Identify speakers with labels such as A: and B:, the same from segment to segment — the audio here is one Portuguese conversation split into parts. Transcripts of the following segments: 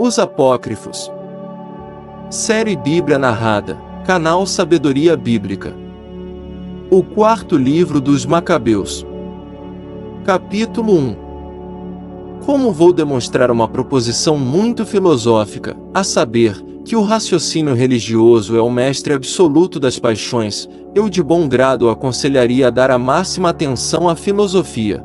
A: Os Apócrifos. Série Bíblia Narrada, canal Sabedoria Bíblica. O quarto livro dos Macabeus. Capítulo 1. Como vou demonstrar uma proposição muito filosófica, a saber, que o raciocínio religioso é o mestre absoluto das paixões, eu de bom grado aconselharia a dar a máxima atenção à filosofia.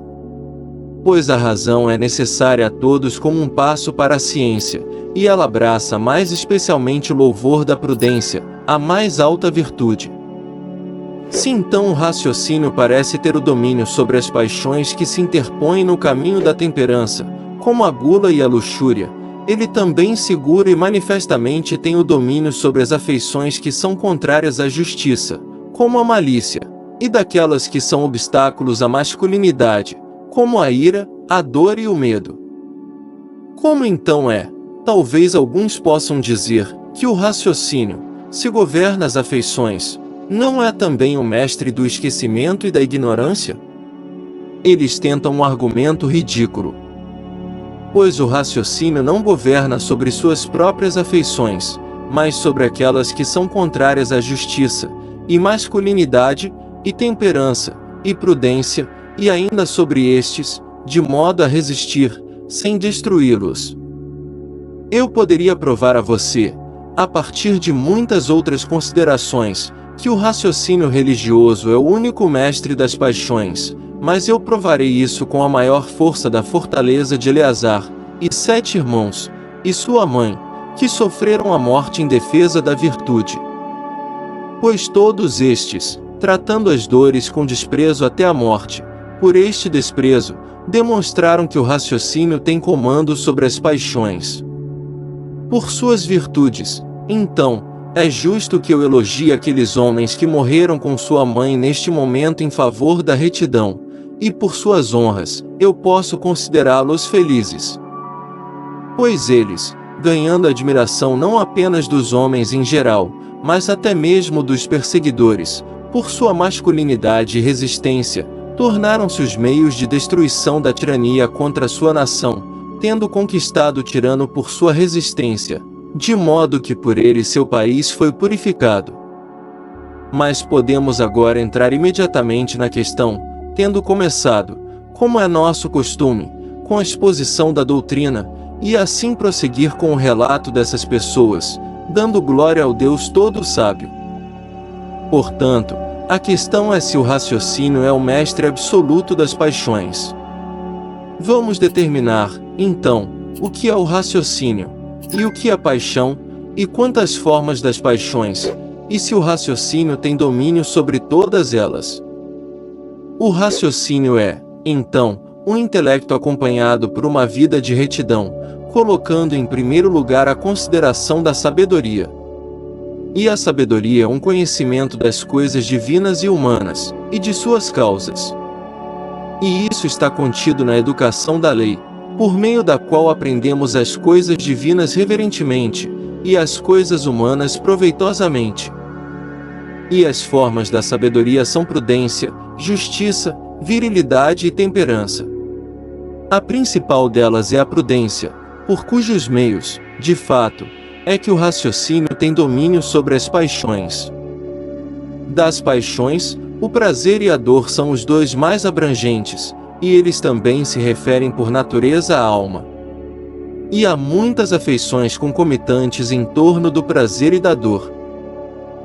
A: Pois a razão é necessária a todos como um passo para a ciência, e ela abraça mais especialmente o louvor da prudência, a mais alta virtude. Se então o raciocínio parece ter o domínio sobre as paixões que se interpõem no caminho da temperança, como a gula e a luxúria, ele também segura e manifestamente tem o domínio sobre as afeições que são contrárias à justiça, como a malícia, e daquelas que são obstáculos à masculinidade, como a ira, a dor e o medo. Como então é? Talvez alguns possam dizer que o raciocínio, se governa as afeições, não é também o mestre do esquecimento e da ignorância? Eles tentam um argumento ridículo. Pois o raciocínio não governa sobre suas próprias afeições, mas sobre aquelas que são contrárias à justiça, e masculinidade, e temperança, e prudência, e ainda sobre estes, de modo a resistir, sem destruí-los. Eu poderia provar a você, a partir de muitas outras considerações, que o raciocínio religioso é o único mestre das paixões, mas eu provarei isso com a maior força da fortaleza de Eleazar, e 7 irmãos, e sua mãe, que sofreram a morte em defesa da virtude. Pois todos estes, tratando as dores com desprezo até a morte, por este desprezo, demonstraram que o raciocínio tem comando sobre as paixões. Por suas virtudes, então, é justo que eu elogie aqueles homens que morreram com sua mãe neste momento em favor da retidão, e por suas honras, eu posso considerá-los felizes. Pois eles, ganhando admiração não apenas dos homens em geral, mas até mesmo dos perseguidores, por sua masculinidade e resistência, tornaram-se os meios de destruição da tirania contra sua nação, tendo conquistado o tirano por sua resistência, de modo que por ele seu país foi purificado. Mas podemos agora entrar imediatamente na questão, tendo começado, como é nosso costume, com a exposição da doutrina, e assim prosseguir com o relato dessas pessoas, dando glória ao Deus Todo-Sábio. Portanto, a questão é se o raciocínio é o mestre absoluto das paixões. Vamos determinar, então, o que é o raciocínio, e o que é a paixão, e quantas formas das paixões, e se o raciocínio tem domínio sobre todas elas. O raciocínio é, então, um intelecto acompanhado por uma vida de retidão, colocando em primeiro lugar a consideração da sabedoria. E a sabedoria é um conhecimento das coisas divinas e humanas, e de suas causas. E isso está contido na educação da lei, por meio da qual aprendemos as coisas divinas reverentemente, e as coisas humanas proveitosamente. E as formas da sabedoria são prudência, justiça, virilidade e temperança. A principal delas é a prudência, por cujos meios, de fato, é que o raciocínio tem domínio sobre as paixões. Das paixões, o prazer e a dor são os dois mais abrangentes, e eles também se referem por natureza à alma. E há muitas afeições concomitantes em torno do prazer e da dor.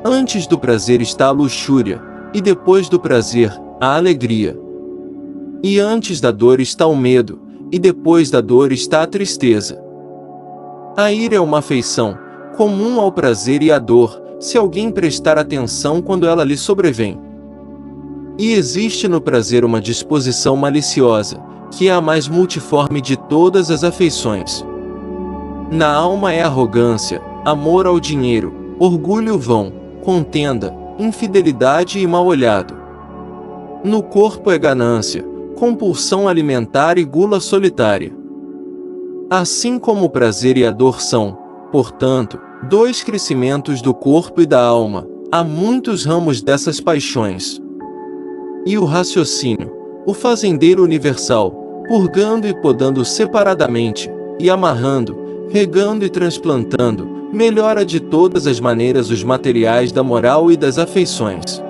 A: Antes do prazer está a luxúria, e depois do prazer, a alegria. E antes da dor está o medo, e depois da dor está a tristeza. A ira é uma afeição, comum ao prazer e à dor, se alguém prestar atenção quando ela lhe sobrevém. E existe no prazer uma disposição maliciosa, que é a mais multiforme de todas as afeições. Na alma é arrogância, amor ao dinheiro, orgulho vão, contenda, infidelidade e mal-olhado. No corpo é ganância, compulsão alimentar e gula solitária. Assim como o prazer e a dor são, portanto, 2 crescimentos do corpo e da alma, há muitos ramos dessas paixões. E o raciocínio, o fazendeiro universal, purgando e podando separadamente, e amarrando, regando e transplantando, melhora de todas as maneiras os materiais da moral e das afeições.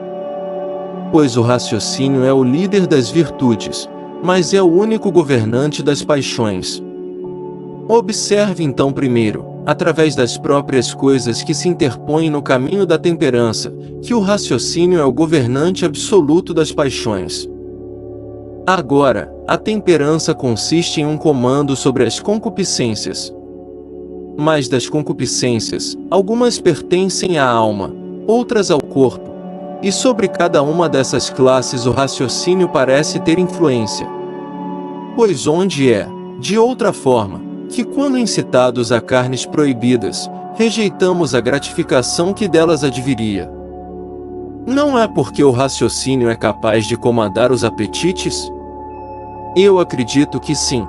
A: Pois o raciocínio é o líder das virtudes, mas é o único governante das paixões. Observe então primeiro, através das próprias coisas que se interpõem no caminho da temperança, que o raciocínio é o governante absoluto das paixões. Agora, a temperança consiste em um comando sobre as concupiscências. Mas das concupiscências, algumas pertencem à alma, outras ao corpo, e sobre cada uma dessas classes o raciocínio parece ter influência. Pois onde é, de outra forma, que quando incitados a carnes proibidas, rejeitamos a gratificação que delas adviria? Não é porque o raciocínio é capaz de comandar os apetites? Eu acredito que sim.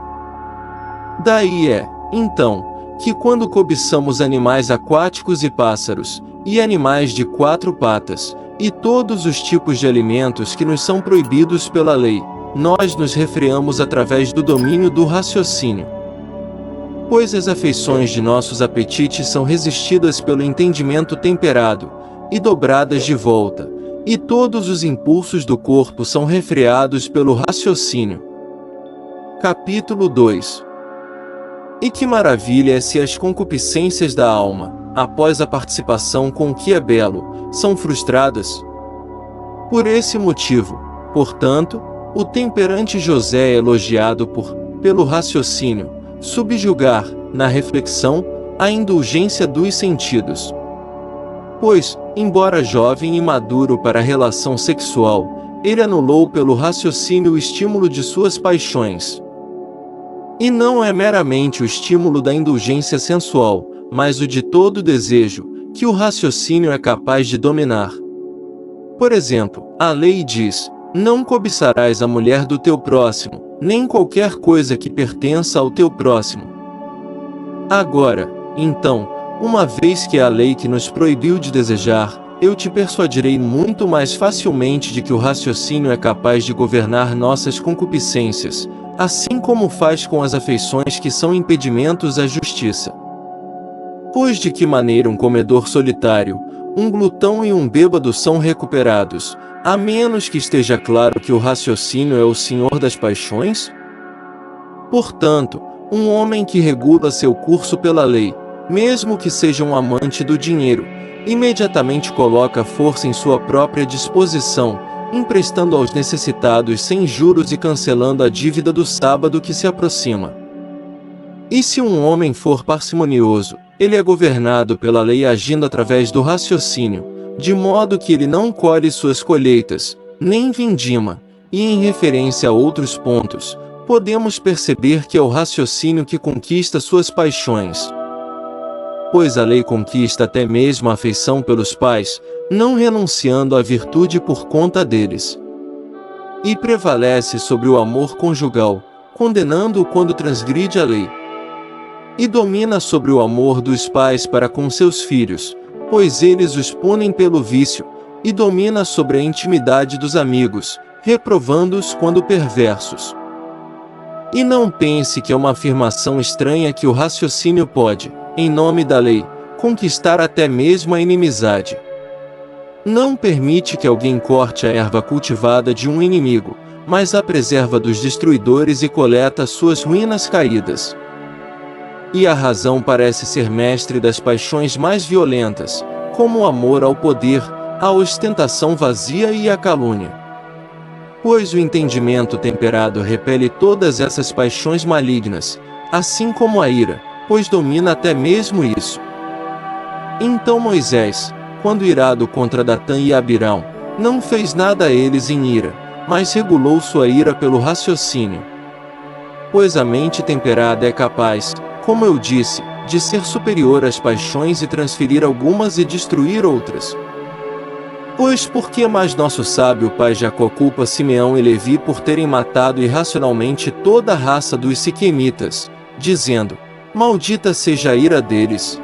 A: Daí é, então, que quando cobiçamos animais aquáticos e pássaros, e animais de 4 patas, e todos os tipos de alimentos que nos são proibidos pela lei, nós nos refreamos através do domínio do raciocínio. Pois as afeições de nossos apetites são resistidas pelo entendimento temperado, e dobradas de volta, e todos os impulsos do corpo são refreados pelo raciocínio. Capítulo 2. E que maravilha é se as concupiscências da alma, após a participação com o que é belo, são frustradas? Por esse motivo, portanto, o temperante José é elogiado pelo raciocínio, subjugar, na reflexão, a indulgência dos sentidos. Pois, embora jovem e maduro para a relação sexual, ele anulou pelo raciocínio o estímulo de suas paixões. E não é meramente o estímulo da indulgência sensual, mas o de todo desejo, que o raciocínio é capaz de dominar. Por exemplo, a lei diz: não cobiçarás a mulher do teu próximo, nem qualquer coisa que pertença ao teu próximo. Agora, então, uma vez que é a lei que nos proibiu de desejar, eu te persuadirei muito mais facilmente de que o raciocínio é capaz de governar nossas concupiscências, assim como faz com as afeições que são impedimentos à justiça. Pois de que maneira um comedor solitário, um glutão e um bêbado são recuperados, a menos que esteja claro que o raciocínio é o senhor das paixões? Portanto, um homem que regula seu curso pela lei, mesmo que seja um amante do dinheiro, imediatamente coloca força em sua própria disposição, emprestando aos necessitados sem juros e cancelando a dívida do sábado que se aproxima. E se um homem for parcimonioso, ele é governado pela lei agindo através do raciocínio, de modo que ele não colhe suas colheitas, nem vindima, e em referência a outros pontos, podemos perceber que é o raciocínio que conquista suas paixões. Pois a lei conquista até mesmo a afeição pelos pais, não renunciando à virtude por conta deles. E prevalece sobre o amor conjugal, condenando-o quando transgride a lei. E domina sobre o amor dos pais para com seus filhos, pois eles os punem pelo vício, e domina sobre a intimidade dos amigos, reprovando-os quando perversos. E não pense que é uma afirmação estranha que o raciocínio pode, em nome da lei, conquistar até mesmo a inimizade. Não permite que alguém corte a erva cultivada de um inimigo, mas a preserva dos destruidores e coleta suas ruínas caídas. E a razão parece ser mestre das paixões mais violentas, como o amor ao poder, a ostentação vazia e a calúnia. Pois o entendimento temperado repele todas essas paixões malignas, assim como a ira, pois domina até mesmo isso. Então Moisés, quando irado contra Datã e Abirão, não fez nada a eles em ira, mas regulou sua ira pelo raciocínio. Pois a mente temperada é capaz, como eu disse, de ser superior às paixões e transferir algumas e destruir outras. Pois por que mais nosso sábio pai Jacó culpa Simeão e Levi por terem matado irracionalmente toda a raça dos siquemitas, dizendo: maldita seja a ira deles?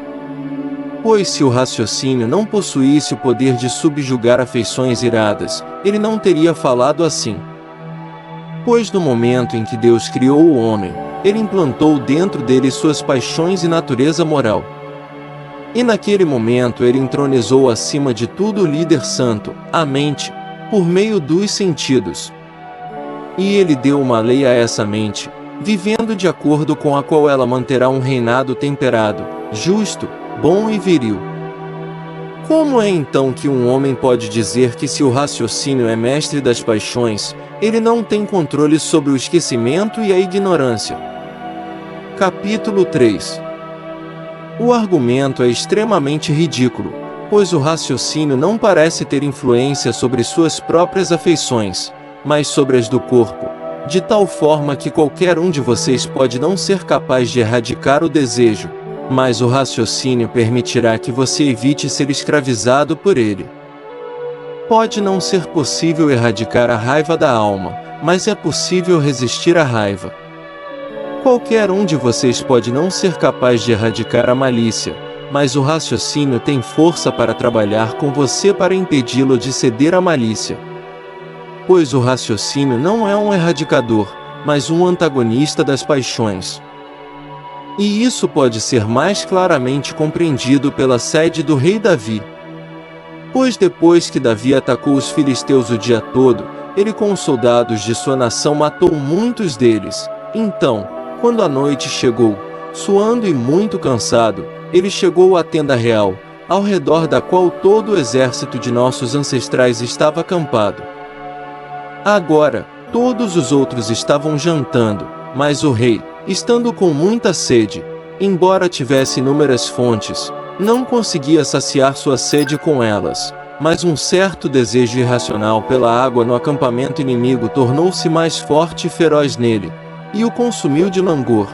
A: Pois se o raciocínio não possuísse o poder de subjugar afeições iradas, ele não teria falado assim. Pois no momento em que Deus criou o homem, ele implantou dentro dele suas paixões e natureza moral. E naquele momento ele entronizou acima de tudo o líder santo, a mente, por meio dos sentidos. E ele deu uma lei a essa mente, vivendo de acordo com a qual ela manterá um reinado temperado, justo, bom e viril. Como é então que um homem pode dizer que se o raciocínio é mestre das paixões, ele não tem controle sobre o esquecimento e a ignorância? Capítulo 3. O argumento é extremamente ridículo, pois o raciocínio não parece ter influência sobre suas próprias afeições, mas sobre as do corpo, de tal forma que qualquer um de vocês pode não ser capaz de erradicar o desejo, mas o raciocínio permitirá que você evite ser escravizado por ele. Pode não ser possível erradicar a raiva da alma, mas é possível resistir à raiva. Qualquer um de vocês pode não ser capaz de erradicar a malícia, mas o raciocínio tem força para trabalhar com você para impedi-lo de ceder à malícia. Pois o raciocínio não é um erradicador, mas um antagonista das paixões. E isso pode ser mais claramente compreendido pela sede do rei Davi. Pois depois que Davi atacou os filisteus o dia todo, ele com os soldados de sua nação matou muitos deles. Então, quando a noite chegou, suando e muito cansado, ele chegou à tenda real, ao redor da qual todo o exército de nossos ancestrais estava acampado. Agora, todos os outros estavam jantando, mas o rei, estando com muita sede, embora tivesse inúmeras fontes, não conseguia saciar sua sede com elas, mas um certo desejo irracional pela água no acampamento inimigo tornou-se mais forte e feroz nele, e o consumiu de langor.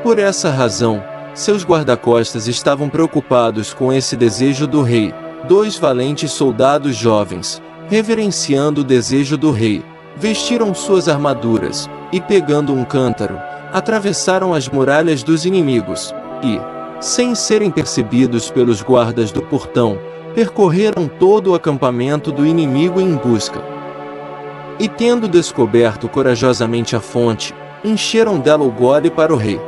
A: Por essa razão, seus guarda-costas estavam preocupados com esse desejo do rei. 2 valentes soldados jovens, reverenciando o desejo do rei, vestiram suas armaduras, e pegando um cântaro, atravessaram as muralhas dos inimigos, e, sem serem percebidos pelos guardas do portão, percorreram todo o acampamento do inimigo em busca. E tendo descoberto corajosamente a fonte, encheram dela o gole para o rei.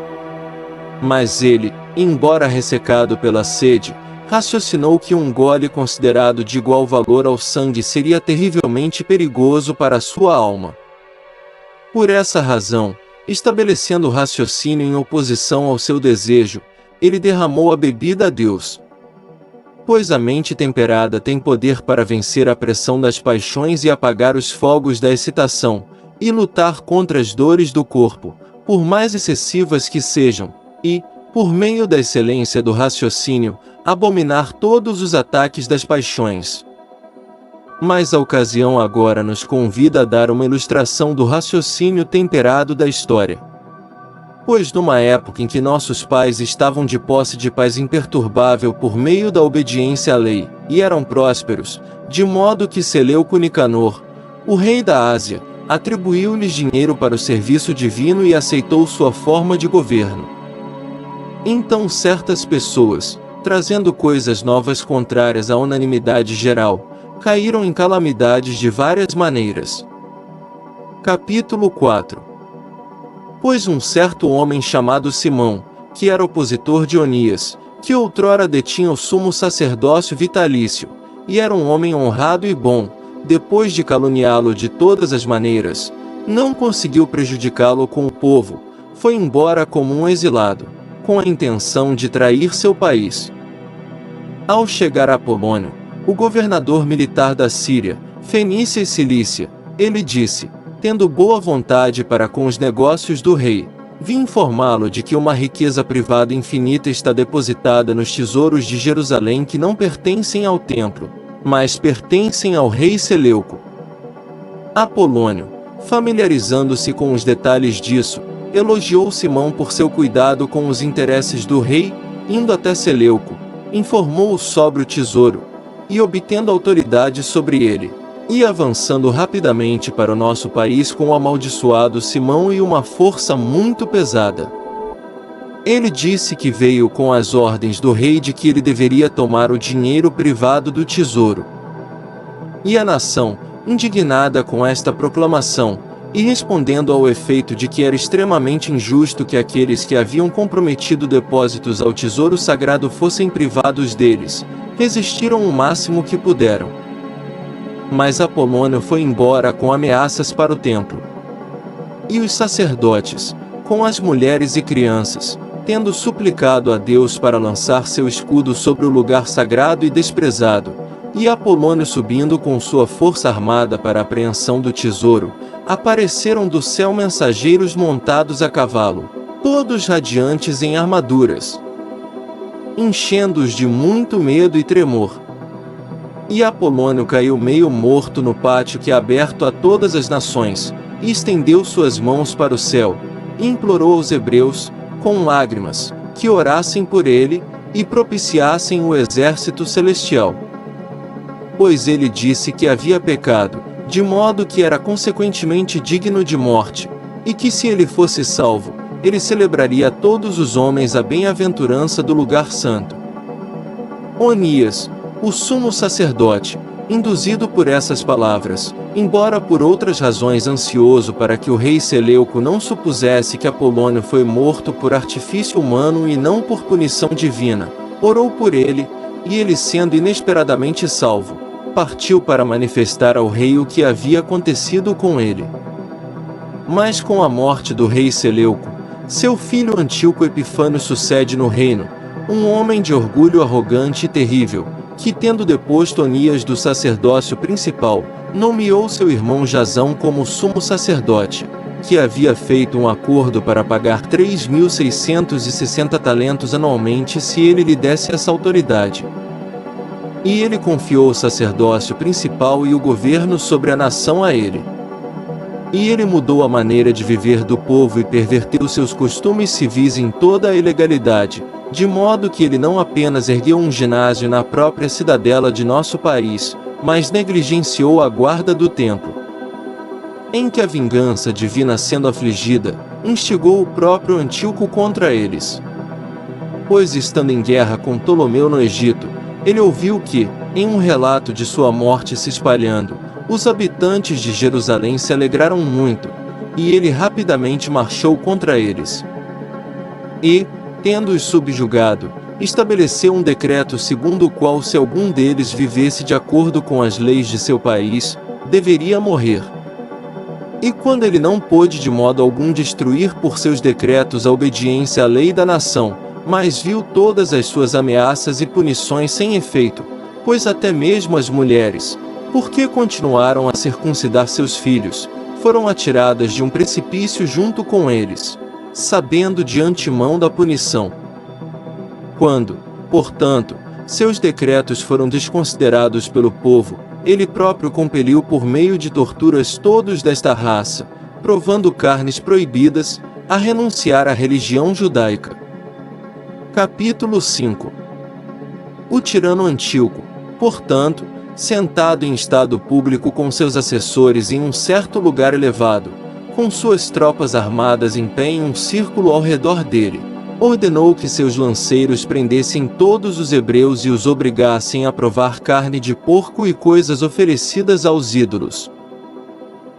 A: Mas ele, embora ressecado pela sede, raciocinou que um gole considerado de igual valor ao sangue seria terrivelmente perigoso para a sua alma. Por essa razão, estabelecendo o raciocínio em oposição ao seu desejo, ele derramou a bebida a Deus. Pois a mente temperada tem poder para vencer a pressão das paixões e apagar os fogos da excitação, e lutar contra as dores do corpo, por mais excessivas que sejam, e, por meio da excelência do raciocínio, abominar todos os ataques das paixões. Mas a ocasião agora nos convida a dar uma ilustração do raciocínio temperado da história. Pois numa época em que nossos pais estavam de posse de paz imperturbável por meio da obediência à lei, e eram prósperos, de modo que Seleuco Nicanor, o rei da Ásia, atribuiu-lhes dinheiro para o serviço divino e aceitou sua forma de governo. Então certas pessoas, trazendo coisas novas contrárias à unanimidade geral, caíram em calamidades de várias maneiras. Capítulo 4. Pois um certo homem chamado Simão, que era opositor de Onias, que outrora detinha o sumo sacerdócio vitalício, e era um homem honrado e bom, depois de caluniá-lo de todas as maneiras, não conseguiu prejudicá-lo com o povo, foi embora como um exilado, com a intenção de trair seu país. Ao chegar a Polônio, o governador militar da Síria, Fenícia e Cilícia, ele disse, tendo boa vontade para com os negócios do rei, vim informá-lo de que uma riqueza privada infinita está depositada nos tesouros de Jerusalém que não pertencem ao templo, mas pertencem ao rei Seleuco. Apolônio, familiarizando-se com os detalhes disso, elogiou Simão por seu cuidado com os interesses do rei, indo até Seleuco, informou-o sobre o tesouro, e obtendo autoridade sobre ele, e avançando rapidamente para o nosso país com o amaldiçoado Simão e uma força muito pesada. Ele disse que veio com as ordens do rei de que ele deveria tomar o dinheiro privado do tesouro. E a nação, indignada com esta proclamação, E respondendo ao efeito de que era extremamente injusto que aqueles que haviam comprometido depósitos ao tesouro sagrado fossem privados deles, resistiram o máximo que puderam. Mas Apolônio foi embora com ameaças para o templo. E os sacerdotes, com as mulheres e crianças, tendo suplicado a Deus para lançar seu escudo sobre o lugar sagrado e desprezado, e Apolônio subindo com sua força armada para a apreensão do tesouro, apareceram do céu mensageiros montados a cavalo, todos radiantes em armaduras, enchendo-os de muito medo e tremor. E Apolônio caiu meio morto no pátio que é aberto a todas as nações, e estendeu suas mãos para o céu, e implorou aos hebreus, com lágrimas, que orassem por ele, e propiciassem o exército celestial. Pois ele disse que havia pecado, de modo que era consequentemente digno de morte, e que se ele fosse salvo, ele celebraria a todos os homens a bem-aventurança do lugar santo. Onias, o sumo sacerdote, induzido por essas palavras, embora por outras razões ansioso para que o rei Seleuco não supusesse que Apolônio foi morto por artifício humano e não por punição divina, orou por ele, e ele sendo inesperadamente salvo, partiu para manifestar ao rei o que havia acontecido com ele. Mas com a morte do rei Seleuco, seu filho Antíoco Epifânio sucede no reino, um homem de orgulho arrogante e terrível, que tendo deposto Onias do sacerdócio principal, nomeou seu irmão Jasão como sumo sacerdote, que havia feito um acordo para pagar 3.660 talentos anualmente se ele lhe desse essa autoridade. E ele confiou o sacerdócio principal e o governo sobre a nação a ele. E ele mudou a maneira de viver do povo e perverteu seus costumes civis em toda a ilegalidade, de modo que ele não apenas ergueu um ginásio na própria cidadela de nosso país, mas negligenciou a guarda do templo. Em que a vingança divina sendo afligida, instigou o próprio Antíoco contra eles. Pois estando em guerra com Ptolomeu no Egito, ele ouviu que, em um relato de sua morte se espalhando, os habitantes de Jerusalém se alegraram muito, e ele rapidamente marchou contra eles. E, tendo-os subjugado, estabeleceu um decreto segundo o qual se algum deles vivesse de acordo com as leis de seu país, deveria morrer. E quando ele não pôde de modo algum destruir por seus decretos a obediência à lei da nação, mas viu todas as suas ameaças e punições sem efeito, pois até mesmo as mulheres, porque continuaram a circuncidar seus filhos, foram atiradas de um precipício junto com eles, sabendo de antemão da punição. Quando, portanto, seus decretos foram desconsiderados pelo povo, ele próprio compeliu por meio de torturas todos desta raça, provando carnes proibidas, a renunciar à religião judaica. Capítulo 5. O tirano Antíoco, portanto, sentado em estado público com seus assessores em um certo lugar elevado, com suas tropas armadas em pé em um círculo ao redor dele, ordenou que seus lanceiros prendessem todos os hebreus e os obrigassem a provar carne de porco e coisas oferecidas aos ídolos.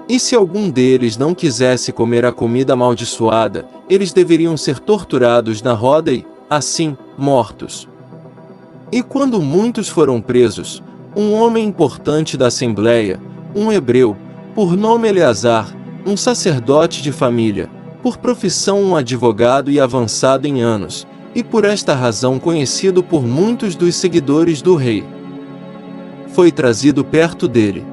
A: E se algum deles não quisesse comer a comida amaldiçoada, eles deveriam ser torturados na roda e, assim, mortos. E quando muitos foram presos, um homem importante da Assembleia, um hebreu, por nome Eleazar, um sacerdote de família, por profissão um advogado e avançado em anos, e por esta razão conhecido por muitos dos seguidores do rei, foi trazido perto dele.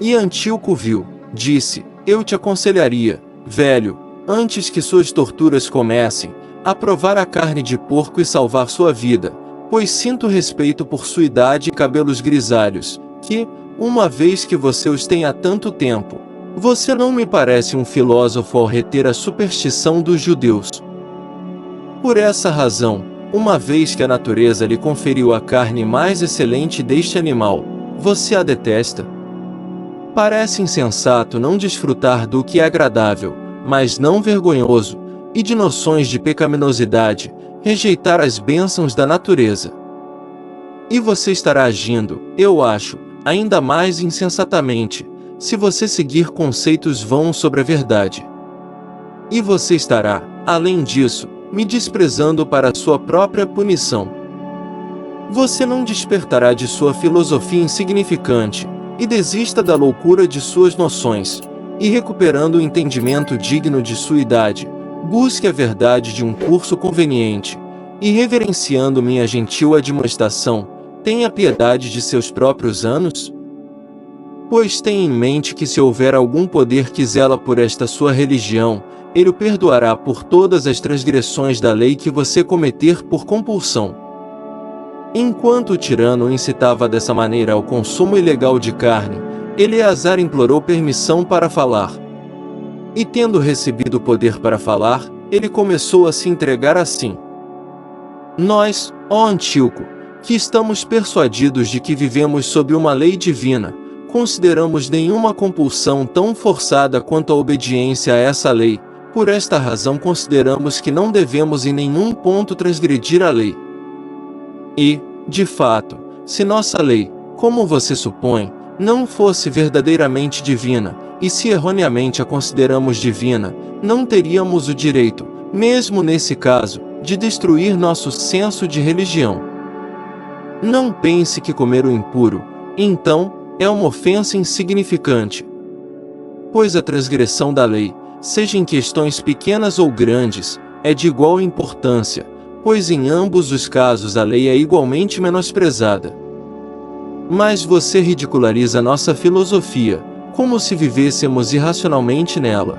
A: E Antíoco viu, disse: eu te aconselharia, velho, antes que suas torturas comecem, a provar a carne de porco e salvar sua vida, pois sinto respeito por sua idade e cabelos grisalhos, que, uma vez que você os tem há tanto tempo, você não me parece um filósofo ao reter a superstição dos judeus. Por essa razão, uma vez que a natureza lhe conferiu a carne mais excelente deste animal, você a detesta? Parece insensato não desfrutar do que é agradável, mas não vergonhoso, e de noções de pecaminosidade, rejeitar as bênçãos da natureza. E você estará agindo, eu acho, ainda mais insensatamente, se você seguir conceitos vãos sobre a verdade. E você estará, além disso, me desprezando para sua própria punição. Você não despertará de sua filosofia insignificante, e desista da loucura de suas noções, e recuperando o entendimento digno de sua idade, busque a verdade de um curso conveniente, e reverenciando minha gentil admoestação, tenha piedade de seus próprios anos? Pois tenha em mente que se houver algum poder que zela por esta sua religião, ele o perdoará por todas as transgressões da lei que você cometer por compulsão. Enquanto o tirano o incitava dessa maneira ao consumo ilegal de carne, Eleazar implorou permissão para falar. E tendo recebido o poder para falar, ele começou a se entregar assim: Nós, ó Antíoco, que estamos persuadidos de que vivemos sob uma lei divina, consideramos nenhuma compulsão tão forçada quanto a obediência a essa lei. Por esta razão consideramos que não devemos em nenhum ponto transgredir a lei. E, de fato, se nossa lei, como você supõe, não fosse verdadeiramente divina, e se erroneamente a consideramos divina, não teríamos o direito, mesmo nesse caso, de destruir nosso senso de religião. Não pense que comer o impuro, então, é uma ofensa insignificante. Pois a transgressão da lei, seja em questões pequenas ou grandes, é de igual importância, pois em ambos os casos a lei é igualmente menosprezada. Mas você ridiculariza nossa filosofia, como se vivêssemos irracionalmente nela.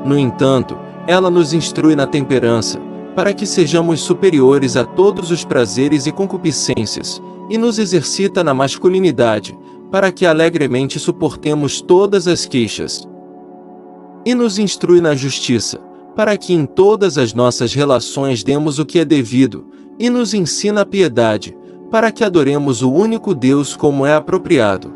A: No entanto, ela nos instrui na temperança, para que sejamos superiores a todos os prazeres e concupiscências, e nos exercita na masculinidade, para que alegremente suportemos todas as queixas. E nos instrui na justiça, para que em todas as nossas relações demos o que é devido, e nos ensina a piedade, para que adoremos o único Deus como é apropriado.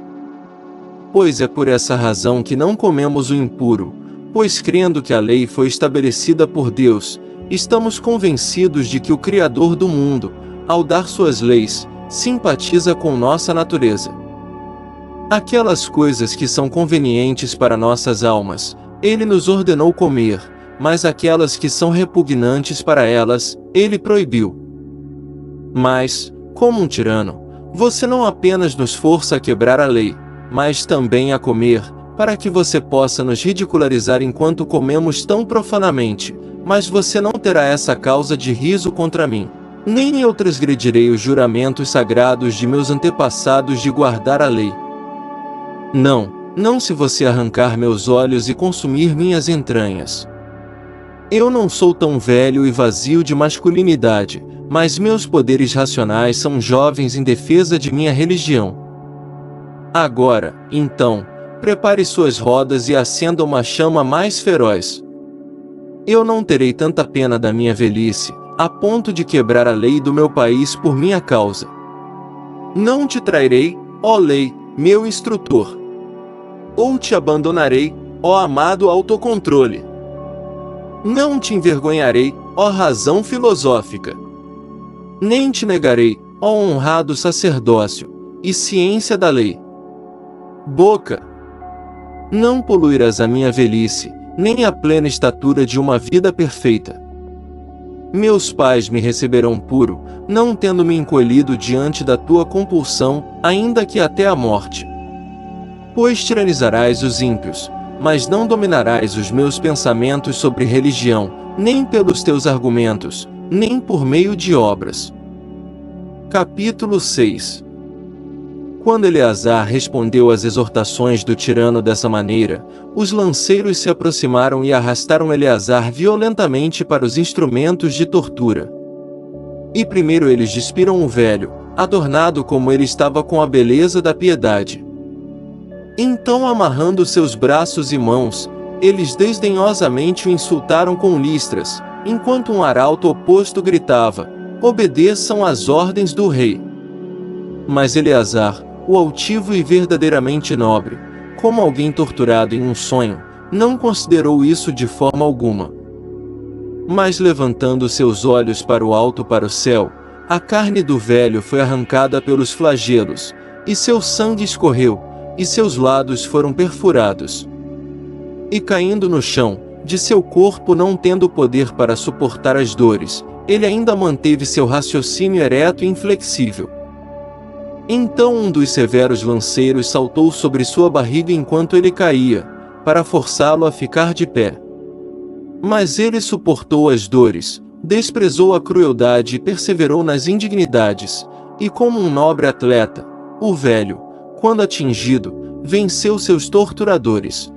A: Pois é por essa razão que não comemos o impuro, pois crendo que a lei foi estabelecida por Deus, estamos convencidos de que o Criador do mundo, ao dar suas leis, simpatiza com nossa natureza. Aquelas coisas que são convenientes para nossas almas, Ele nos ordenou comer, mas aquelas que são repugnantes para elas, Ele proibiu. Mas, como um tirano, você não apenas nos força a quebrar a lei, mas também a comer, para que você possa nos ridicularizar enquanto comemos tão profanamente, mas você não terá essa causa de riso contra mim. Nem eu transgredirei os juramentos sagrados de meus antepassados de guardar a lei. Não se você arrancar meus olhos e consumir minhas entranhas. Eu não sou tão velho e vazio de masculinidade, mas meus poderes racionais são jovens em defesa de minha religião. Agora, então, prepare suas rodas e acenda uma chama mais feroz. Eu não terei tanta pena da minha velhice, a ponto de quebrar a lei do meu país por minha causa. Não te trairei, ó lei, meu instrutor. Ou te abandonarei, ó amado autocontrole. Não te envergonharei, ó razão filosófica. Nem te negarei, ó honrado sacerdócio, e ciência da lei. Boca. Não poluirás a minha velhice, nem a plena estatura de uma vida perfeita. Meus pais me receberão puro, não tendo me encolhido diante da tua compulsão, ainda que até a morte. Pois tiranizarás os ímpios, mas não dominarás os meus pensamentos sobre religião, nem pelos teus argumentos, nem por meio de obras. Capítulo 6. Quando Eleazar respondeu às exortações do tirano dessa maneira, os lanceiros se aproximaram e arrastaram Eleazar violentamente para os instrumentos de tortura. E primeiro eles despiram o velho, adornado como ele estava com a beleza da piedade. Então, amarrando seus braços e mãos, eles desdenhosamente o insultaram com listras, enquanto um arauto oposto gritava: obedeçam às ordens do rei. Mas Eleazar, o altivo e verdadeiramente nobre, como alguém torturado em um sonho, não considerou isso de forma alguma. Mas levantando seus olhos para o alto para o céu, a carne do velho foi arrancada pelos flagelos, e seu sangue escorreu, e seus lados foram perfurados. E caindo no chão, de seu corpo não tendo poder para suportar as dores, ele ainda manteve seu raciocínio ereto e inflexível. Então um dos severos lanceiros saltou sobre sua barriga enquanto ele caía, para forçá-lo a ficar de pé. Mas ele suportou as dores, desprezou a crueldade e perseverou nas indignidades, e como um nobre atleta, o velho, quando atingido, venceu seus torturadores.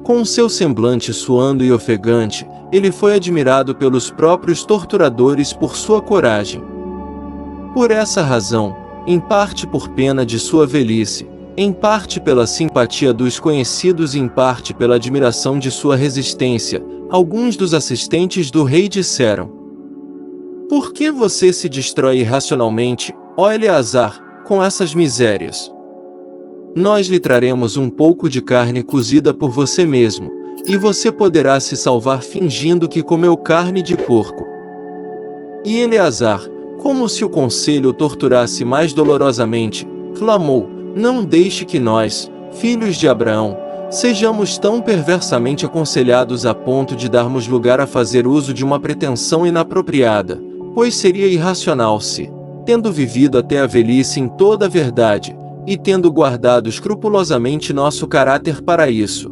A: Com seu semblante suando e ofegante, ele foi admirado pelos próprios torturadores por sua coragem. Por essa razão, em parte por pena de sua velhice, em parte pela simpatia dos conhecidos e em parte pela admiração de sua resistência, alguns dos assistentes do rei disseram: "Por que você se destrói irracionalmente, ó Eleazar, com essas misérias? Nós lhe traremos um pouco de carne cozida por você mesmo, e você poderá se salvar fingindo que comeu carne de porco." E Eleazar, como se o conselho o torturasse mais dolorosamente, clamou: "Não deixe que nós, filhos de Abraão, sejamos tão perversamente aconselhados a ponto de darmos lugar a fazer uso de uma pretensão inapropriada, pois seria irracional se, tendo vivido até a velhice em toda a verdade, e tendo guardado escrupulosamente nosso caráter para isso,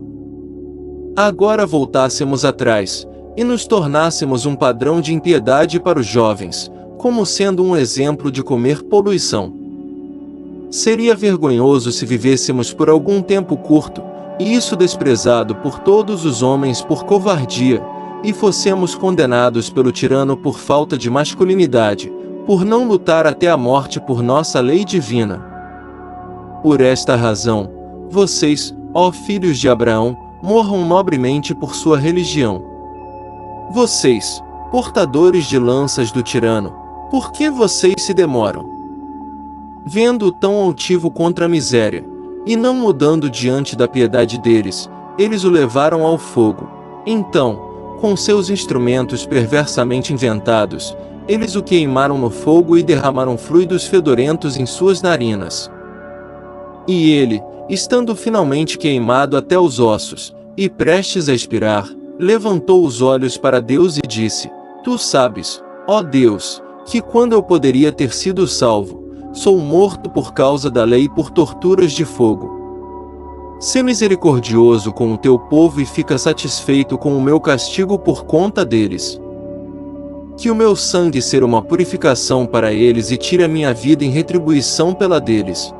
A: agora voltássemos atrás, e nos tornássemos um padrão de impiedade para os jovens, como sendo um exemplo de comer poluição. Seria vergonhoso se vivêssemos por algum tempo curto, e isso desprezado por todos os homens por covardia, e fossemos condenados pelo tirano por falta de masculinidade, por não lutar até a morte por nossa lei divina. Por esta razão, vocês, ó filhos de Abraão, morram nobremente por sua religião. Vocês, portadores de lanças do tirano, por que vocês se demoram? Vendo-o tão altivo contra a miséria, e não mudando diante da piedade deles, eles o levaram ao fogo. Então, com seus instrumentos perversamente inventados, eles o queimaram no fogo e derramaram fluidos fedorentos em suas narinas. E ele, estando finalmente queimado até os ossos, e prestes a expirar, levantou os olhos para Deus e disse: "Tu sabes, ó Deus, que quando eu poderia ter sido salvo, sou morto por causa da lei por torturas de fogo. Sê misericordioso com o teu povo e fica satisfeito com o meu castigo por conta deles. Que o meu sangue seja uma purificação para eles e tire a minha vida em retribuição pela deles."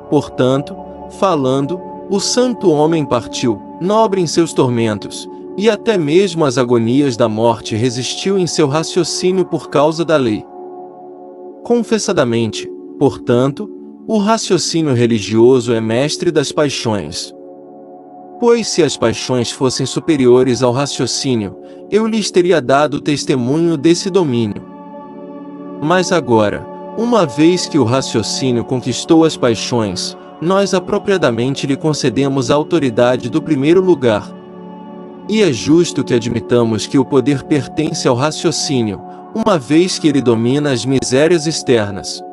A: Portanto, falando, o santo homem partiu, nobre em seus tormentos, e até mesmo às agonias da morte resistiu em seu raciocínio por causa da lei. Confessadamente, portanto, o raciocínio religioso é mestre das paixões. Pois se as paixões fossem superiores ao raciocínio, eu lhes teria dado testemunho desse domínio. Mas agora, uma vez que o raciocínio conquistou as paixões, nós apropriadamente lhe concedemos a autoridade do primeiro lugar. E é justo que admitamos que o poder pertence ao raciocínio, uma vez que ele domina as misérias externas.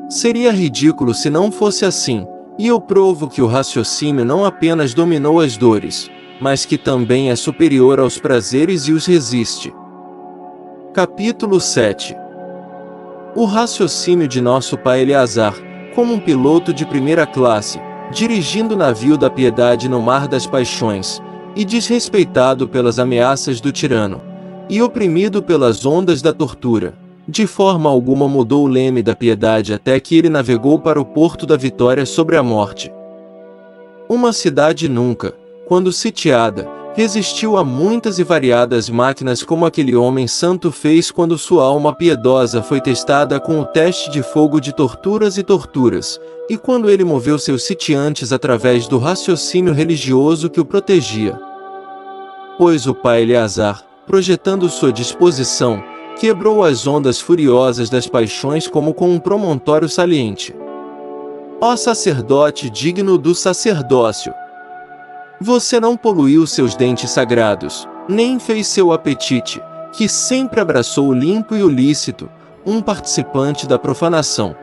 A: Seria ridículo se não fosse assim, e eu provo que o raciocínio não apenas dominou as dores, mas que também é superior aos prazeres e os resiste. Capítulo 7. O raciocínio de nosso pai Eleazar, como um piloto de primeira classe, dirigindo o navio da piedade no mar das paixões, e desrespeitado pelas ameaças do tirano, e oprimido pelas ondas da tortura, de forma alguma mudou o leme da piedade até que ele navegou para o porto da vitória sobre a morte. Uma cidade nunca, quando sitiada, resistiu a muitas e variadas máquinas como aquele homem santo fez quando sua alma piedosa foi testada com o teste de fogo de torturas e torturas, e quando ele moveu seus sitiantes através do raciocínio religioso que o protegia. Pois o pai Eleazar, projetando sua disposição, quebrou as ondas furiosas das paixões como com um promontório saliente. Ó sacerdote digno do sacerdócio! Você não poluiu seus dentes sagrados, nem fez seu apetite, que sempre abraçou o limpo e o lícito, um participante da profanação.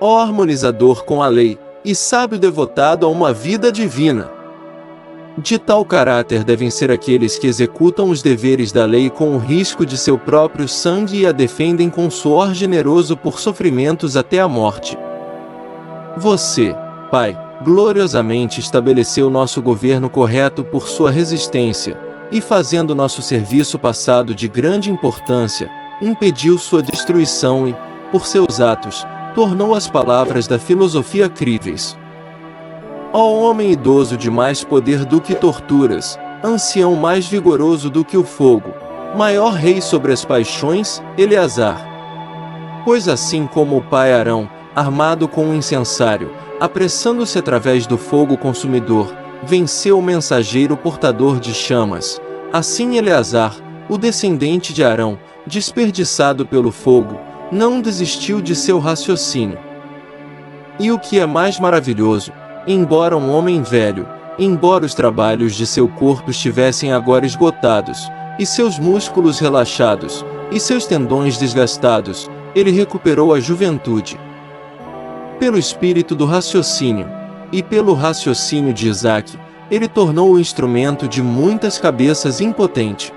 A: ó harmonizador com a lei, e sábio devotado a uma vida divina. De tal caráter devem ser aqueles que executam os deveres da lei com o risco de seu próprio sangue e a defendem com suor generoso por sofrimentos até a morte. Você, Pai, gloriosamente estabeleceu nosso governo correto por sua resistência, e fazendo nosso serviço passado de grande importância, impediu sua destruição e, por seus atos, tornou as palavras da filosofia críveis. Ó homem idoso de mais poder do que torturas, ancião mais vigoroso do que o fogo, maior rei sobre as paixões, Eleazar. Pois assim como o pai Arão, armado com um incensário, apressando-se através do fogo consumidor, venceu o mensageiro portador de chamas, assim Eleazar, o descendente de Arão, desperdiçado pelo fogo, não desistiu de seu raciocínio. E o que é mais maravilhoso, embora um homem velho, embora os trabalhos de seu corpo estivessem agora esgotados, e seus músculos relaxados, e seus tendões desgastados, ele recuperou a juventude. Pelo espírito do raciocínio, e pelo raciocínio de Isaque, ele tornou o instrumento de muitas cabeças impotente.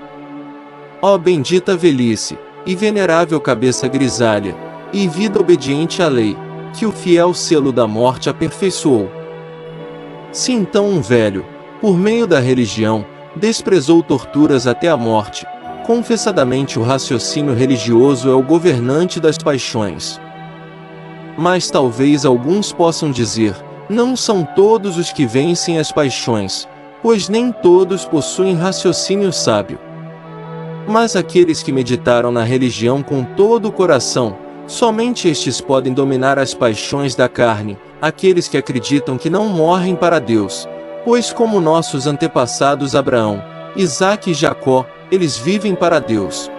A: Ó bendita velhice, e venerável cabeça grisalha, e vida obediente à lei, que o fiel selo da morte aperfeiçoou. Se então um velho, por meio da religião, desprezou torturas até a morte, confessadamente o raciocínio religioso é o governante das paixões. Mas talvez alguns possam dizer, não são todos os que vencem as paixões, pois nem todos possuem raciocínio sábio. Mas aqueles que meditaram na religião com todo o coração, somente estes podem dominar as paixões da carne, aqueles que acreditam que não morrem para Deus, pois como nossos antepassados Abraão, Isaque e Jacó, eles vivem para Deus.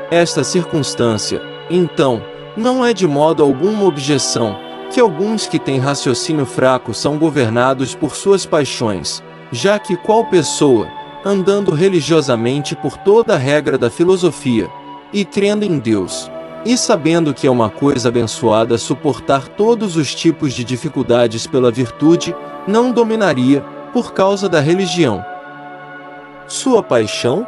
A: Esta circunstância, então, não é de modo algum uma objeção, que alguns que têm raciocínio fraco são governados por suas paixões, já que qual pessoa, andando religiosamente por toda a regra da filosofia, e crendo em Deus, e sabendo que é uma coisa abençoada suportar todos os tipos de dificuldades pela virtude, não dominaria, por causa da religião, sua paixão?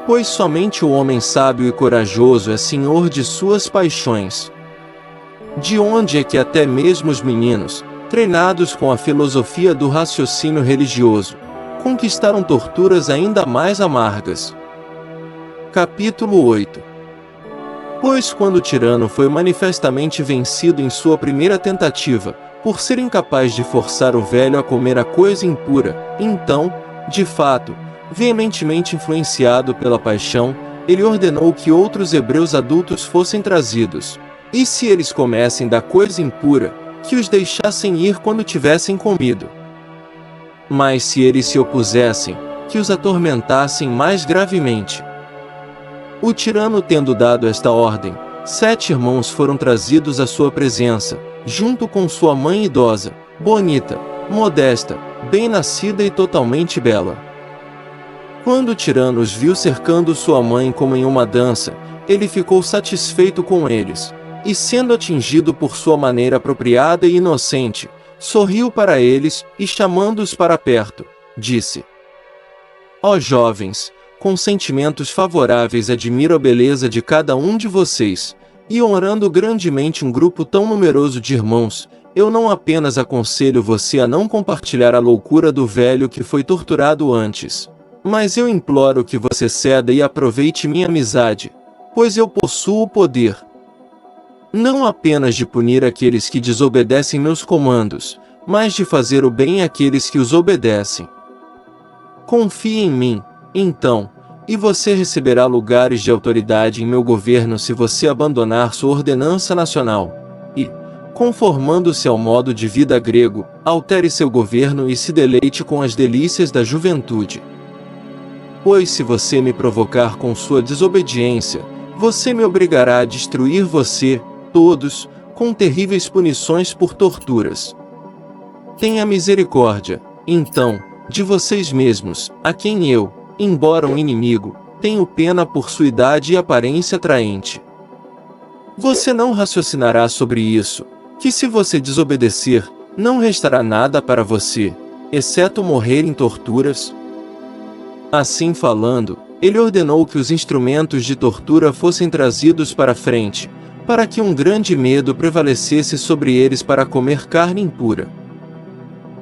A: Pois somente o homem sábio e corajoso é senhor de suas paixões. De onde é que até mesmo os meninos, treinados com a filosofia do raciocínio religioso, conquistaram torturas ainda mais amargas? Capítulo 8. Pois quando o tirano foi manifestamente vencido em sua primeira tentativa, por ser incapaz de forçar o velho a comer a coisa impura, então, de fato, veementemente influenciado pela paixão, ele ordenou que outros hebreus adultos fossem trazidos, e se eles comessem da coisa impura, que os deixassem ir quando tivessem comido. Mas se eles se opusessem, que os atormentassem mais gravemente. O tirano tendo dado esta ordem, 7 irmãos foram trazidos à sua presença, junto com sua mãe idosa, bonita, modesta, bem-nascida e totalmente bela. Quando o tirano os viu cercando sua mãe como em uma dança, ele ficou satisfeito com eles, e sendo atingido por sua maneira apropriada e inocente, sorriu para eles, e chamando-os para perto, disse: Ó jovens, com sentimentos favoráveis admiro a beleza de cada um de vocês, e honrando grandemente um grupo tão numeroso de irmãos, eu não apenas aconselho você a não compartilhar a loucura do velho que foi torturado antes, mas eu imploro que você ceda e aproveite minha amizade, pois eu possuo o poder, não apenas de punir aqueles que desobedecem meus comandos, mas de fazer o bem àqueles que os obedecem. Confie em mim, então, e você receberá lugares de autoridade em meu governo se você abandonar sua ordenança nacional, e, conformando-se ao modo de vida grego, altere seu governo e se deleite com as delícias da juventude. Pois se você me provocar com sua desobediência, você me obrigará a destruir você, todos, com terríveis punições por torturas. Tenha misericórdia, então, de vocês mesmos, a quem eu, embora um inimigo, tenho pena por sua idade e aparência atraente. Você não raciocinará sobre isso, que se você desobedecer, não restará nada para você, exceto morrer em torturas? Assim falando, ele ordenou que os instrumentos de tortura fossem trazidos para a frente, para que um grande medo prevalecesse sobre eles para comer carne impura.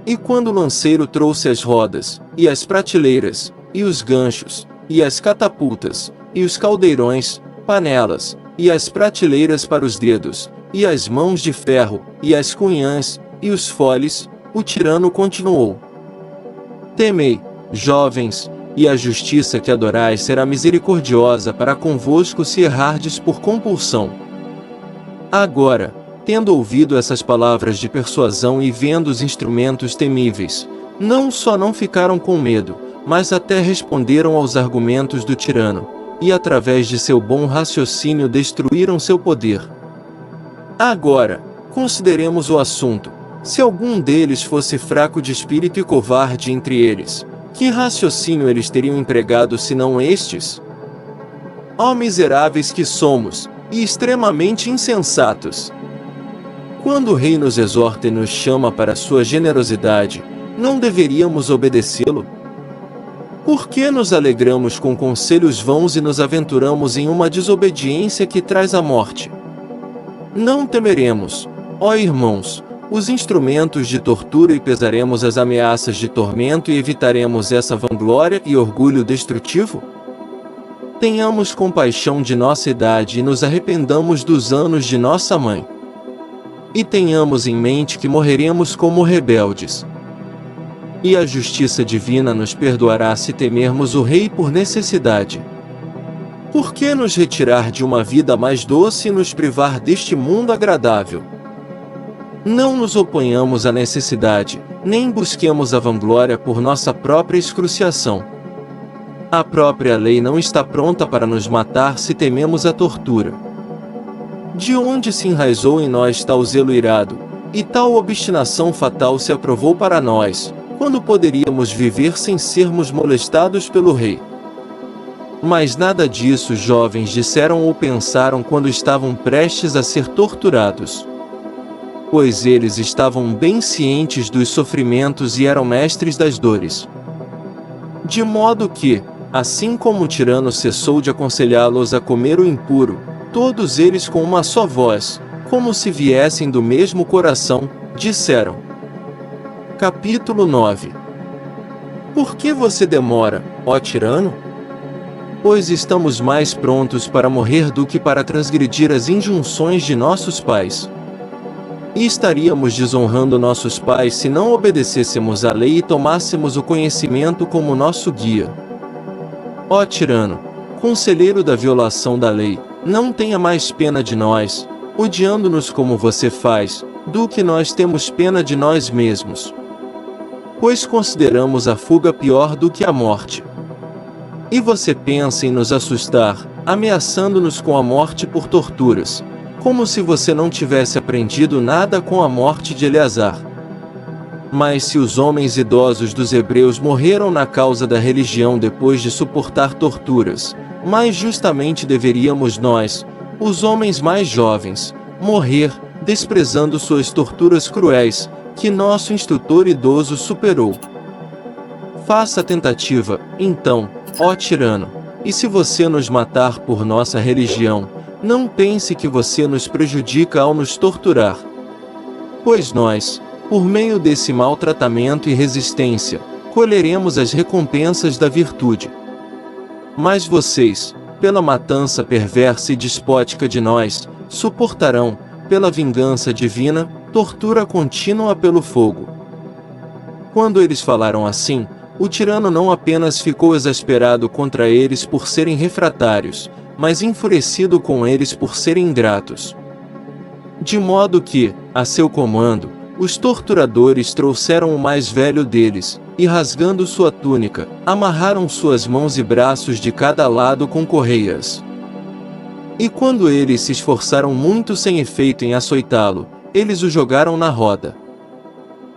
A: E quando o lanceiro trouxe as rodas, e as prateleiras, e os ganchos, e as catapultas, e os caldeirões, panelas, e as prateleiras para os dedos, e as mãos de ferro, e as cunhãs, e os foles, o tirano continuou: Temei, jovens, e a justiça que adorais será misericordiosa para convosco se errardes por compulsão. Agora, tendo ouvido essas palavras de persuasão e vendo os instrumentos temíveis, não só não ficaram com medo, mas até responderam aos argumentos do tirano, e através de seu bom raciocínio destruíram seu poder. Agora, consideremos o assunto. Se algum deles fosse fraco de espírito e covarde entre eles, que raciocínio eles teriam empregado senão estes? Ó miseráveis que somos, e extremamente insensatos! Quando o rei nos exorta e nos chama para sua generosidade, não deveríamos obedecê-lo? Por que nos alegramos com conselhos vãos e nos aventuramos em uma desobediência que traz a morte? Não temeremos, ó irmãos, os instrumentos de tortura e pesaremos as ameaças de tormento e evitaremos essa vanglória e orgulho destrutivo? Tenhamos compaixão de nossa idade e nos arrependamos dos anos de nossa mãe. E tenhamos em mente que morreremos como rebeldes. E a justiça divina nos perdoará se temermos o Rei por necessidade. Por que nos retirar de uma vida mais doce e nos privar deste mundo agradável? Não nos oponhamos à necessidade, nem busquemos a vanglória por nossa própria excruciação. A própria lei não está pronta para nos matar se tememos a tortura. De onde se enraizou em nós tal zelo irado, e tal obstinação fatal se aprovou para nós, quando poderíamos viver sem sermos molestados pelo rei? Mas nada disso os jovens disseram ou pensaram quando estavam prestes a ser torturados. Pois eles estavam bem cientes dos sofrimentos e eram mestres das dores. De modo que, assim como o tirano cessou de aconselhá-los a comer o impuro, todos eles com uma só voz, como se viessem do mesmo coração, disseram. Capítulo 9. Por que você demora, ó tirano? Pois estamos mais prontos para morrer do que para transgredir as injunções de nossos pais. E estaríamos desonrando nossos pais se não obedecêssemos à lei e tomássemos o conhecimento como nosso guia. Ó tirano, conselheiro da violação da lei, não tenha mais pena de nós, odiando-nos como você faz, do que nós temos pena de nós mesmos. Pois consideramos a fuga pior do que a morte. E você pensa em nos assustar, ameaçando-nos com a morte por torturas, como se você não tivesse aprendido nada com a morte de Eleazar. Mas se os homens idosos dos hebreus morreram na causa da religião depois de suportar torturas, mais justamente deveríamos nós, os homens mais jovens, morrer, desprezando suas torturas cruéis, que nosso instrutor idoso superou. Faça a tentativa, então, ó tirano, e se você nos matar por nossa religião, não pense que você nos prejudica ao nos torturar. Pois nós, por meio desse maltratamento e resistência, colheremos as recompensas da virtude. Mas vocês, pela matança perversa e despótica de nós, suportarão, pela vingança divina, tortura contínua pelo fogo. Quando eles falaram assim, o tirano não apenas ficou exasperado contra eles por serem refratários, mas enfurecido com eles por serem ingratos. De modo que, a seu comando, os torturadores trouxeram o mais velho deles, e rasgando sua túnica, amarraram suas mãos e braços de cada lado com correias. E quando eles se esforçaram muito sem efeito em açoitá-lo, eles o jogaram na roda.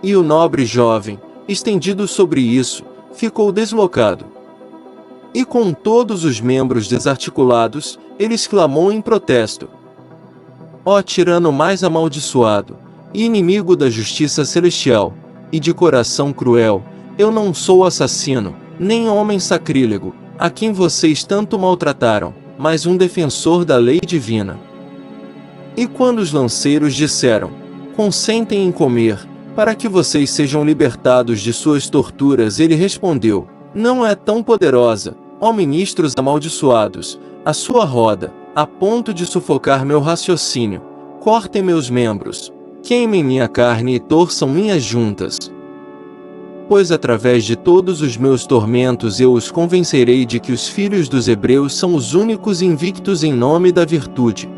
A: E o nobre jovem, estendido sobre isso, ficou deslocado. E com todos os membros desarticulados, ele exclamou em protesto: ó tirano mais amaldiçoado, e inimigo da justiça celestial, e de coração cruel, eu não sou assassino, nem homem sacrílego, a quem vocês tanto maltrataram, mas um defensor da lei divina. E quando os lanceiros disseram, consentem em comer, para que vocês sejam libertados de suas torturas, ele respondeu, não é tão poderosa, ó ministros amaldiçoados, a sua roda, a ponto de sufocar meu raciocínio. Cortem meus membros, queimem minha carne e torçam minhas juntas. Pois através de todos os meus tormentos eu os convencerei de que os filhos dos hebreus são os únicos invictos em nome da virtude.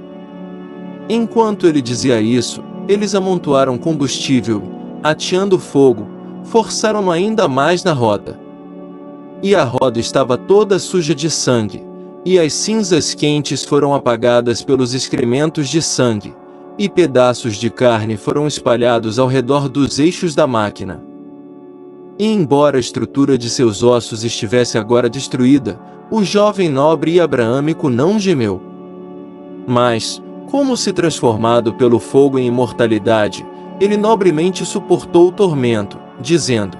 A: Enquanto ele dizia isso, eles amontoaram combustível, ateando fogo, forçaram-no ainda mais na roda. E a roda estava toda suja de sangue, e as cinzas quentes foram apagadas pelos excrementos de sangue, e pedaços de carne foram espalhados ao redor dos eixos da máquina. E embora a estrutura de seus ossos estivesse agora destruída, o jovem nobre e abraâmico não gemeu. Mas, como se transformado pelo fogo em imortalidade, ele nobremente suportou o tormento, dizendo: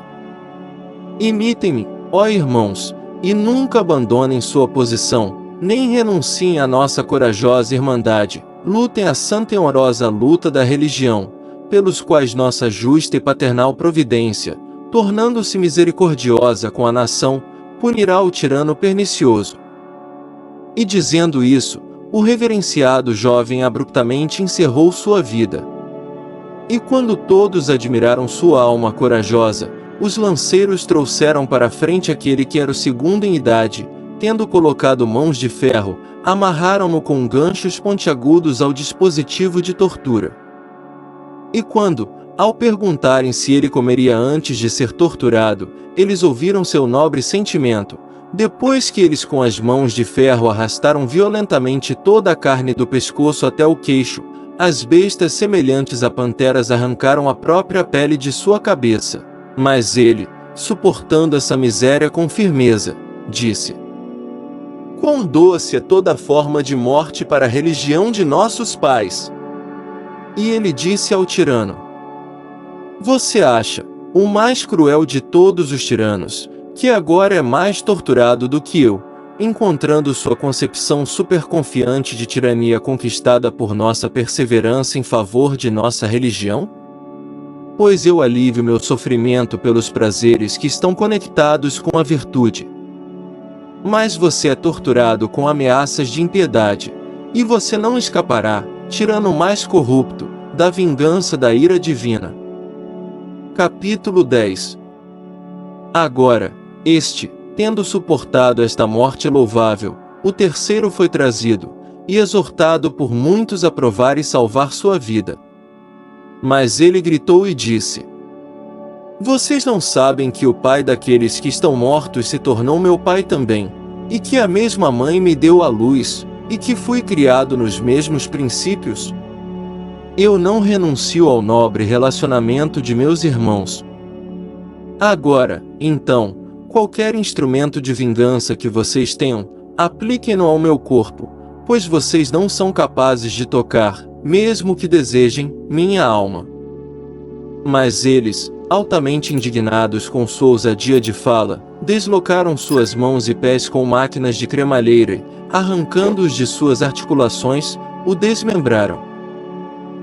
A: imitem-me, ó irmãos, e nunca abandonem sua posição, nem renunciem à nossa corajosa irmandade, lutem a santa e honrosa luta da religião, pelos quais nossa justa e paternal providência, tornando-se misericordiosa com a nação, punirá o tirano pernicioso. E dizendo isso, o reverenciado jovem abruptamente encerrou sua vida. E quando todos admiraram sua alma corajosa, os lanceiros trouxeram para a frente aquele que era o segundo em idade, tendo colocado mãos de ferro, amarraram-no com ganchos pontiagudos ao dispositivo de tortura. E quando, ao perguntarem se ele comeria antes de ser torturado, eles ouviram seu nobre sentimento, depois que eles com as mãos de ferro arrastaram violentamente toda a carne do pescoço até o queixo, as bestas semelhantes a panteras arrancaram a própria pele de sua cabeça. Mas ele, suportando essa miséria com firmeza, disse: quão doce é toda forma de morte para a religião de nossos pais! E ele disse ao tirano: você acha, o mais cruel de todos os tiranos, que agora é mais torturado do que eu, encontrando sua concepção superconfiante de tirania conquistada por nossa perseverança em favor de nossa religião? Pois eu alivio meu sofrimento pelos prazeres que estão conectados com a virtude. Mas você é torturado com ameaças de impiedade, e você não escapará, tirano mais corrupto, da vingança da ira divina. Capítulo 10. Agora, tendo suportado esta morte louvável, o terceiro foi trazido, e exortado por muitos a provar e salvar sua vida. Mas ele gritou e disse: vocês não sabem que o pai daqueles que estão mortos se tornou meu pai também, e que a mesma mãe me deu à luz, e que fui criado nos mesmos princípios? Eu não renuncio ao nobre relacionamento de meus irmãos. Agora, então, qualquer instrumento de vingança que vocês tenham, apliquem-no ao meu corpo, pois vocês não são capazes de tocar, mesmo que desejem, minha alma. Mas eles, altamente indignados com sua ousadia de fala, deslocaram suas mãos e pés com máquinas de cremalheira e, arrancando-os de suas articulações, o desmembraram.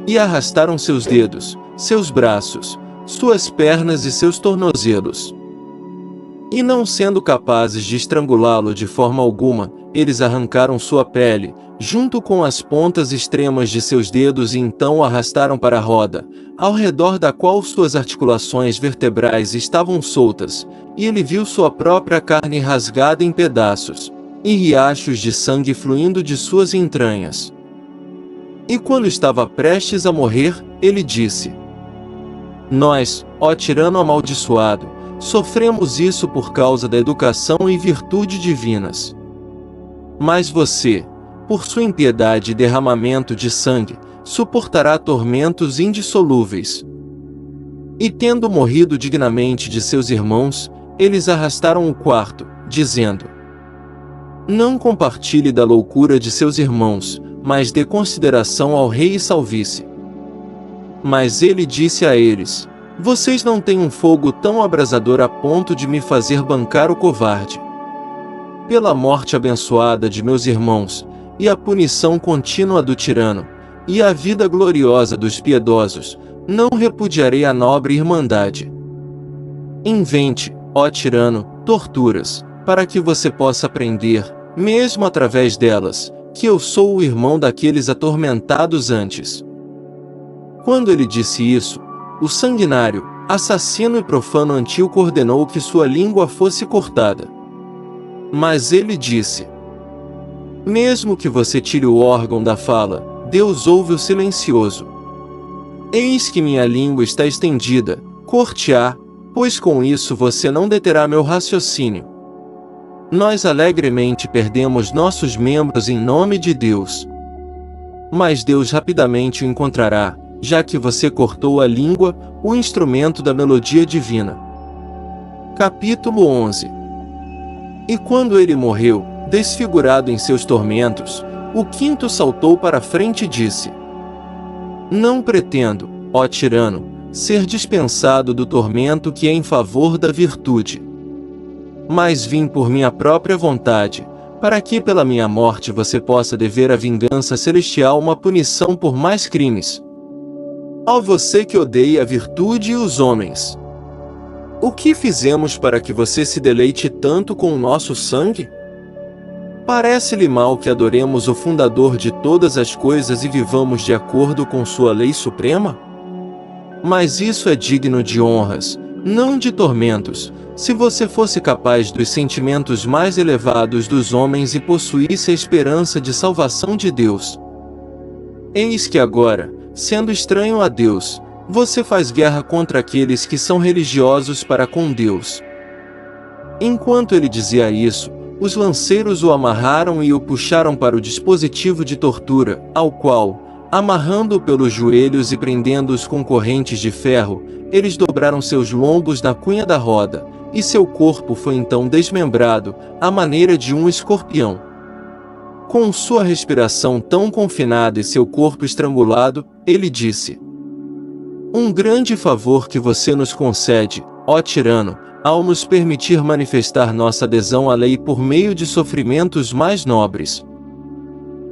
A: E arrastaram seus dedos, seus braços, suas pernas e seus tornozelos. E não sendo capazes de estrangulá-lo de forma alguma, eles arrancaram sua pele, junto com as pontas extremas de seus dedos, e então o arrastaram para a roda, ao redor da qual suas articulações vertebrais estavam soltas, e ele viu sua própria carne rasgada em pedaços, e riachos de sangue fluindo de suas entranhas. E quando estava prestes a morrer, ele disse: nós, ó tirano amaldiçoado, sofremos isso por causa da educação e virtude divinas. Mas você, por sua impiedade e derramamento de sangue, suportará tormentos indissolúveis. E tendo morrido dignamente de seus irmãos, eles arrastaram o quarto, dizendo: não compartilhe da loucura de seus irmãos, mas dê consideração ao rei e salvice. Mas ele disse a eles: vocês não têm um fogo tão abrasador a ponto de me fazer bancar o covarde. Pela morte abençoada de meus irmãos, e a punição contínua do tirano, e a vida gloriosa dos piedosos, não repudiarei a nobre irmandade. Invente, ó tirano, torturas, para que você possa aprender, mesmo através delas, que eu sou o irmão daqueles atormentados antes. Quando ele disse isso, o sanguinário, assassino e profano Antíoco ordenou que sua língua fosse cortada. Mas ele disse: mesmo que você tire o órgão da fala, Deus ouve o silencioso. Eis que minha língua está estendida, corte-a, pois com isso você não deterá meu raciocínio. Nós alegremente perdemos nossos membros em nome de Deus. Mas Deus rapidamente o encontrará, já que você cortou a língua, o instrumento da melodia divina. Capítulo 11. E quando ele morreu, desfigurado em seus tormentos, o quinto saltou para a frente e disse: não pretendo, ó tirano, ser dispensado do tormento que é em favor da virtude. Mas vim por minha própria vontade, para que pela minha morte você possa dever à vingança celestial uma punição por mais crimes. Ó você que odeia a virtude e os homens! O que fizemos para que você se deleite tanto com o nosso sangue? Parece-lhe mal que adoremos o Fundador de todas as coisas e vivamos de acordo com sua lei suprema? Mas isso é digno de honras, não de tormentos, se você fosse capaz dos sentimentos mais elevados dos homens e possuísse a esperança de salvação de Deus. Eis que agora, sendo estranho a Deus, você faz guerra contra aqueles que são religiosos para com Deus. Enquanto ele dizia isso, os lanceiros o amarraram e o puxaram para o dispositivo de tortura, ao qual, amarrando-o pelos joelhos e prendendo-os com correntes de ferro, eles dobraram seus lombos na cunha da roda, e seu corpo foi então desmembrado, à maneira de um escorpião. Com sua respiração tão confinada e seu corpo estrangulado, ele disse: um grande favor que você nos concede, ó tirano, ao nos permitir manifestar nossa adesão à lei por meio de sofrimentos mais nobres.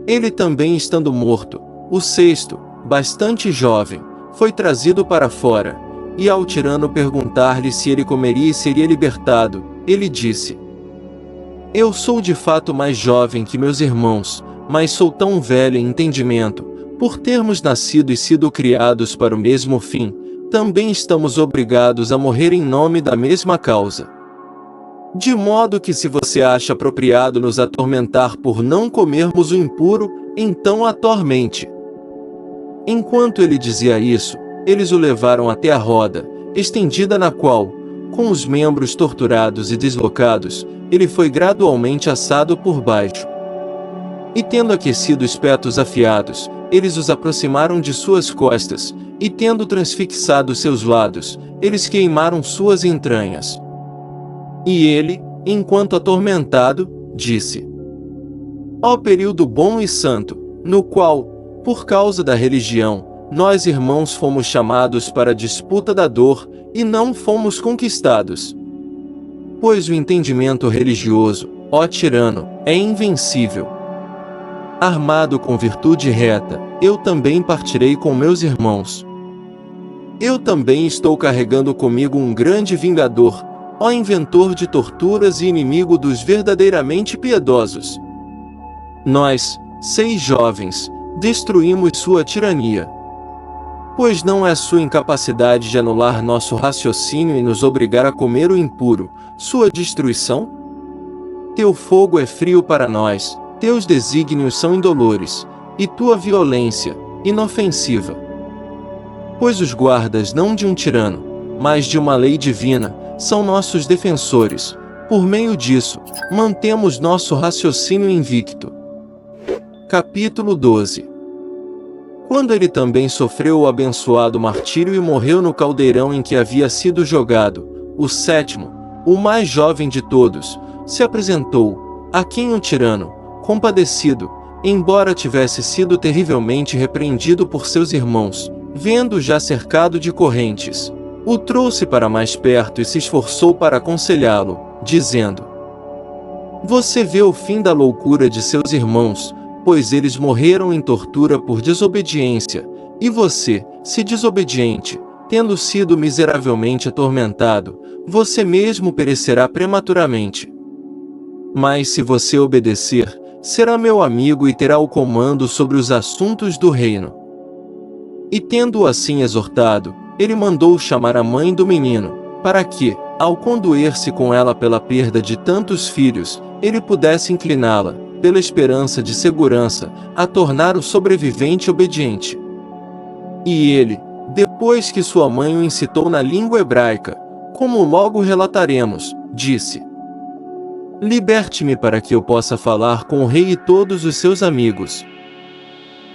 A: Ele também estando morto, o sexto, bastante jovem, foi trazido para fora, e ao tirano perguntar-lhe se ele comeria e seria libertado, ele disse: eu sou de fato mais jovem que meus irmãos, mas sou tão velho em entendimento, por termos nascido e sido criados para o mesmo fim, também estamos obrigados a morrer em nome da mesma causa. De modo que se você acha apropriado nos atormentar por não comermos o impuro, então atormente. Enquanto ele dizia isso, eles o levaram até a roda, estendida na qual, com os membros torturados e deslocados, ele foi gradualmente assado por baixo. E tendo aquecido espetos afiados, eles os aproximaram de suas costas, e tendo transfixado seus lados, eles queimaram suas entranhas. E ele, enquanto atormentado, disse: ó período bom e santo, no qual, por causa da religião, nós irmãos fomos chamados para a disputa da dor, e não fomos conquistados. Pois o entendimento religioso, ó tirano, é invencível. Armado com virtude reta, eu também partirei com meus irmãos. Eu também estou carregando comigo um grande vingador, ó inventor de torturas e inimigo dos verdadeiramente piedosos. Nós, 6 jovens, destruímos sua tirania. Pois não é sua incapacidade de anular nosso raciocínio e nos obrigar a comer o impuro, sua destruição? Teu fogo é frio para nós, teus desígnios são indolores, e tua violência, inofensiva. Pois os guardas não de um tirano, mas de uma lei divina, são nossos defensores. Por meio disso, mantemos nosso raciocínio invicto. Capítulo 12. Quando ele também sofreu o abençoado martírio e morreu no caldeirão em que havia sido jogado, o sétimo, o mais jovem de todos, se apresentou, a quem o tirano, compadecido, embora tivesse sido terrivelmente repreendido por seus irmãos, vendo-o já cercado de correntes, o trouxe para mais perto e se esforçou para aconselhá-lo, dizendo: Você vê o fim da loucura de seus irmãos, pois eles morreram em tortura por desobediência, e você, se desobediente, tendo sido miseravelmente atormentado, você mesmo perecerá prematuramente. Mas se você obedecer, será meu amigo e terá o comando sobre os assuntos do reino. E tendo-o assim exortado, ele mandou chamar a mãe do menino, para que, ao condoer-se com ela pela perda de tantos filhos, ele pudesse incliná-la, pela esperança de segurança, a tornar o sobrevivente obediente. E ele, depois que sua mãe o incitou na língua hebraica, como logo relataremos, disse: Liberte-me para que eu possa falar com o rei e todos os seus amigos.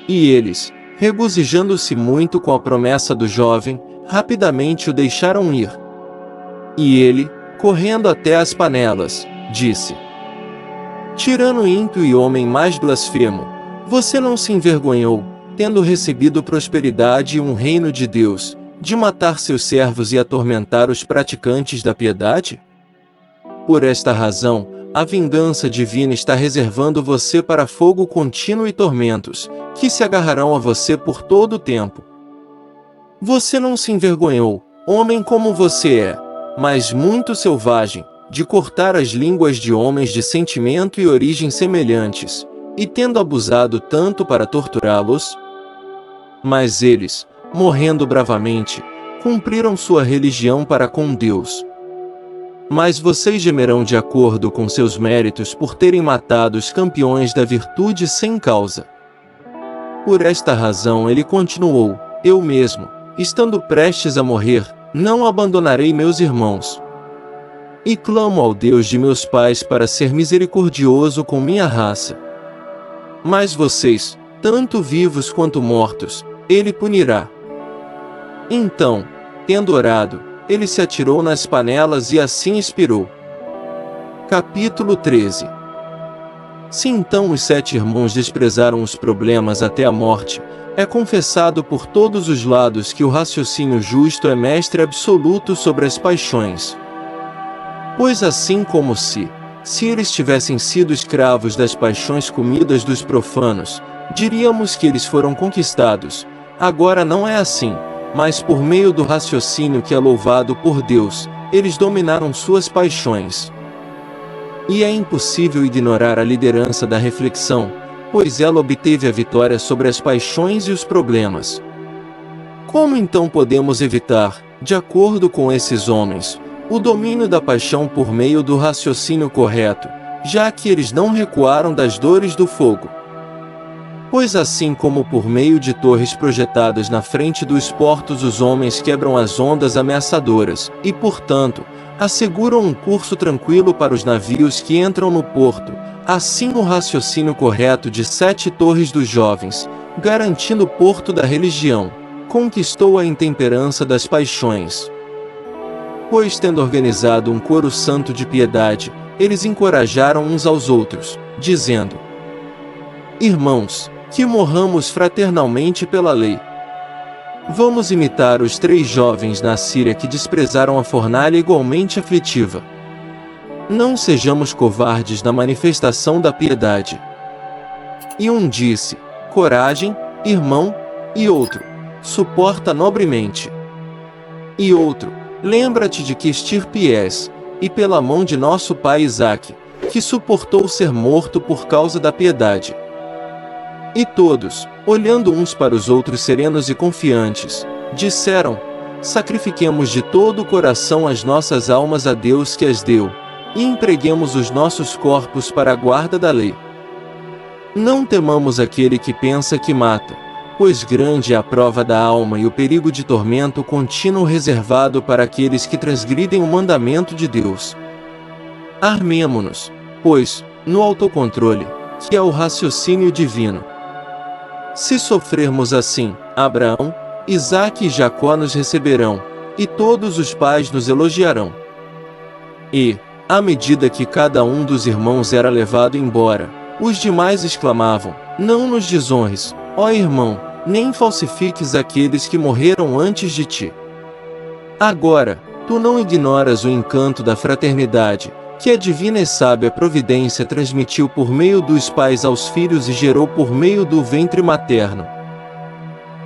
A: E eles, regozijando-se muito com a promessa do jovem, rapidamente o deixaram ir. E ele, correndo até as panelas, disse: Tirano ímpio e homem mais blasfemo, você não se envergonhou, tendo recebido prosperidade e um reino de Deus, de matar seus servos e atormentar os praticantes da piedade? Por esta razão, a vingança divina está reservando você para fogo contínuo e tormentos, que se agarrarão a você por todo o tempo. Você não se envergonhou, homem como você é, mas muito selvagem, de cortar as línguas de homens de sentimento e origem semelhantes, e tendo abusado tanto para torturá-los? Mas eles, morrendo bravamente, cumpriram sua religião para com Deus. Mas vocês gemerão de acordo com seus méritos por terem matado os campeões da virtude sem causa. Por esta razão ele continuou: Eu mesmo, estando prestes a morrer, não abandonarei meus irmãos. E clamo ao Deus de meus pais para ser misericordioso com minha raça. Mas vocês, tanto vivos quanto mortos, ele punirá. Então, tendo orado, ele se atirou nas panelas e assim expirou. Capítulo 13. Se então os 7 irmãos desprezaram os problemas até a morte, é confessado por todos os lados que o raciocínio justo é mestre absoluto sobre as paixões. Pois assim como se eles tivessem sido escravos das paixões comidas dos profanos, diríamos que eles foram conquistados. Agora não é assim, mas por meio do raciocínio que é louvado por Deus, eles dominaram suas paixões. E é impossível ignorar a liderança da reflexão, pois ela obteve a vitória sobre as paixões e os problemas. Como então podemos evitar, de acordo com esses homens, o domínio da paixão por meio do raciocínio correto, já que eles não recuaram das dores do fogo? Pois assim como por meio de torres projetadas na frente dos portos os homens quebram as ondas ameaçadoras, e portanto, asseguram um curso tranquilo para os navios que entram no porto, assim o raciocínio correto de 7 torres dos jovens, garantindo o porto da religião, conquistou a intemperança das paixões. Pois tendo organizado um coro santo de piedade, eles encorajaram uns aos outros, dizendo: Irmãos, que morramos fraternalmente pela lei. Vamos imitar os 3 jovens na Síria que desprezaram a fornalha igualmente aflitiva. Não sejamos covardes na manifestação da piedade. E um disse: Coragem, irmão, e outro: Suporta nobremente. E outro: Lembra-te de que estirpe és, e pela mão de nosso pai Isaque, que suportou ser morto por causa da piedade. E todos, olhando uns para os outros serenos e confiantes, disseram: Sacrifiquemos de todo o coração as nossas almas a Deus que as deu, e empreguemos os nossos corpos para a guarda da lei. Não temamos aquele que pensa que mata, pois grande é a prova da alma e o perigo de tormento contínuo reservado para aqueles que transgridem o mandamento de Deus. Armemo-nos, pois, no autocontrole, que é o raciocínio divino. Se sofrermos assim, Abraão, Isaque e Jacó nos receberão, e todos os pais nos elogiarão. E, à medida que cada um dos irmãos era levado embora, os demais exclamavam: Não nos desonres, ó irmão, nem falsifiques aqueles que morreram antes de ti. Agora, tu não ignoras o encanto da fraternidade, que a divina e sábia providência transmitiu por meio dos pais aos filhos e gerou por meio do ventre materno.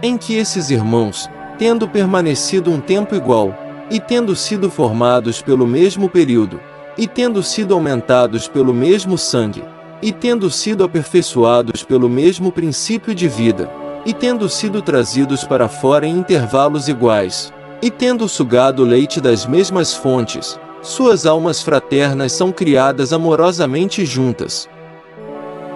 A: Em que esses irmãos, tendo permanecido um tempo igual, e tendo sido formados pelo mesmo período, e tendo sido aumentados pelo mesmo sangue, e tendo sido aperfeiçoados pelo mesmo princípio de vida, e tendo sido trazidos para fora em intervalos iguais, e tendo sugado o leite das mesmas fontes, suas almas fraternas são criadas amorosamente juntas.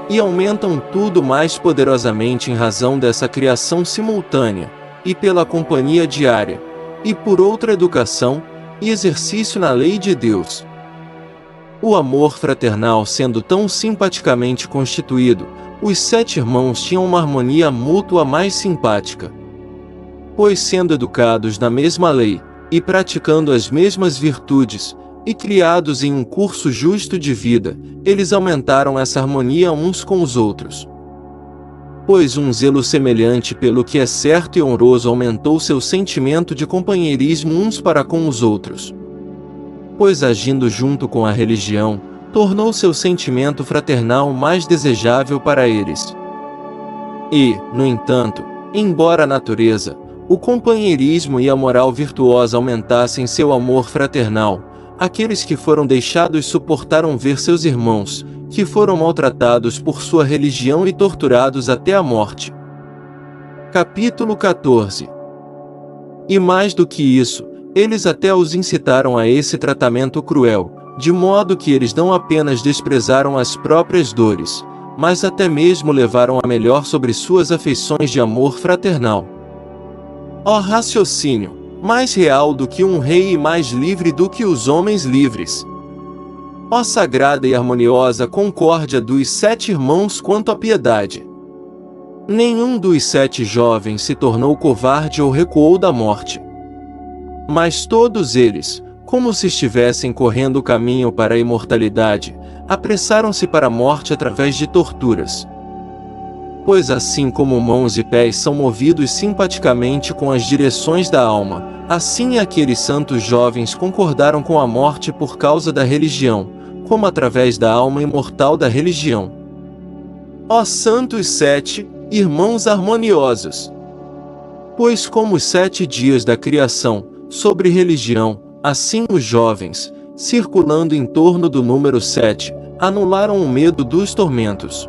A: E aumentam tudo mais poderosamente em razão dessa criação simultânea, e pela companhia diária, e por outra educação, e exercício na lei de Deus. O amor fraternal sendo tão simpaticamente constituído, os 7 irmãos tinham uma harmonia mútua mais simpática. Pois sendo educados na mesma lei, e praticando as mesmas virtudes, e criados em um curso justo de vida, eles aumentaram essa harmonia uns com os outros. Pois um zelo semelhante pelo que é certo e honroso aumentou seu sentimento de companheirismo uns para com os outros. Pois agindo junto com a religião, tornou seu sentimento fraternal mais desejável para eles. E, no entanto, embora a natureza, o companheirismo e a moral virtuosa aumentassem seu amor fraternal, aqueles que foram deixados suportaram ver seus irmãos, que foram maltratados por sua religião e torturados até a morte. Capítulo 14. E mais do que isso, eles até os incitaram a esse tratamento cruel, de modo que eles não apenas desprezaram as próprias dores, mas até mesmo levaram a melhor sobre suas afeições de amor fraternal. Ó raciocínio, mais real do que um rei e mais livre do que os homens livres! Ó sagrada e harmoniosa concórdia dos 7 irmãos quanto à piedade! Nenhum dos 7 jovens se tornou covarde ou recuou da morte. Mas todos eles, como se estivessem correndo o caminho para a imortalidade, apressaram-se para a morte através de torturas. Pois assim como mãos e pés são movidos simpaticamente com as direções da alma, assim aqueles santos jovens concordaram com a morte por causa da religião, como através da alma imortal da religião. Ó santos 7, irmãos harmoniosos! Pois como os 7 dias da criação, sobre religião, assim os jovens, circulando em torno do número 7, anularam o medo dos tormentos.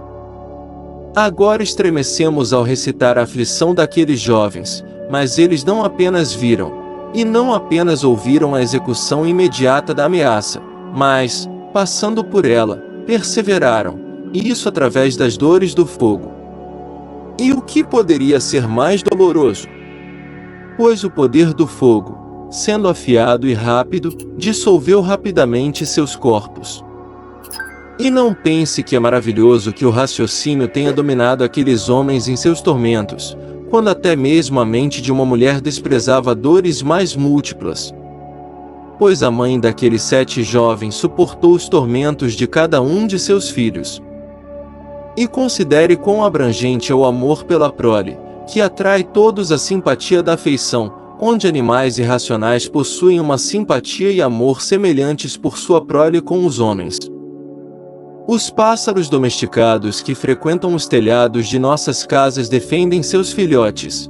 A: Agora estremecemos ao recitar a aflição daqueles jovens, mas eles não apenas viram, e não apenas ouviram a execução imediata da ameaça, mas, passando por ela, perseveraram, e isso através das dores do fogo. E o que poderia ser mais doloroso? Pois o poder do fogo, sendo afiado e rápido, dissolveu rapidamente seus corpos. E não pense que é maravilhoso que o raciocínio tenha dominado aqueles homens em seus tormentos, quando até mesmo a mente de uma mulher desprezava dores mais múltiplas. Pois a mãe daqueles 7 jovens suportou os tormentos de cada um de seus filhos. E considere quão abrangente é o amor pela prole, que atrai todos a simpatia da afeição, onde animais irracionais possuem uma simpatia e amor semelhantes por sua prole com os homens. Os pássaros domesticados que frequentam os telhados de nossas casas defendem seus filhotes.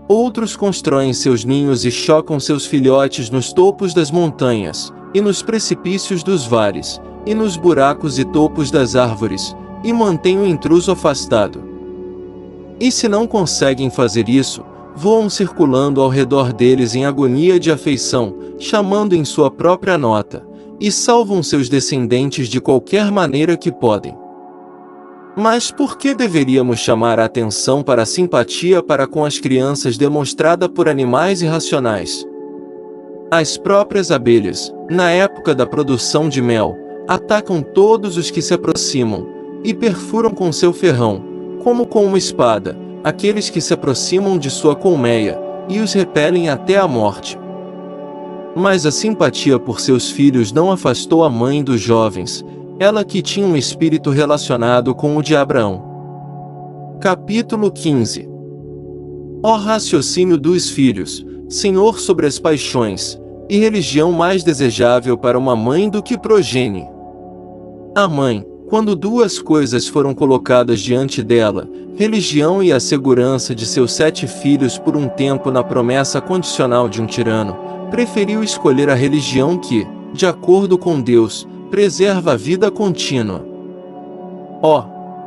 A: Outros constroem seus ninhos e chocam seus filhotes nos topos das montanhas, e nos precipícios dos vales, e nos buracos e topos das árvores, e mantêm o intruso afastado. E se não conseguem fazer isso, voam circulando ao redor deles em agonia de afeição, chamando em sua própria nota, e salvam seus descendentes de qualquer maneira que podem. Mas por que deveríamos chamar a atenção para a simpatia para com as crianças demonstrada por animais irracionais? As próprias abelhas, na época da produção de mel, atacam todos os que se aproximam, e perfuram com seu ferrão, como com uma espada, aqueles que se aproximam de sua colmeia, e os repelem até a morte. Mas a simpatia por seus filhos não afastou a mãe dos jovens, ela que tinha um espírito relacionado com o de Abraão. Capítulo 15. Ó raciocínio dos filhos, Senhor sobre as paixões, e religião mais desejável para uma mãe do que progenie. A mãe, quando duas coisas foram colocadas diante dela, religião e a segurança de seus 7 filhos por um tempo na promessa condicional de um tirano, preferiu escolher a religião que, de acordo com Deus, preserva a vida contínua.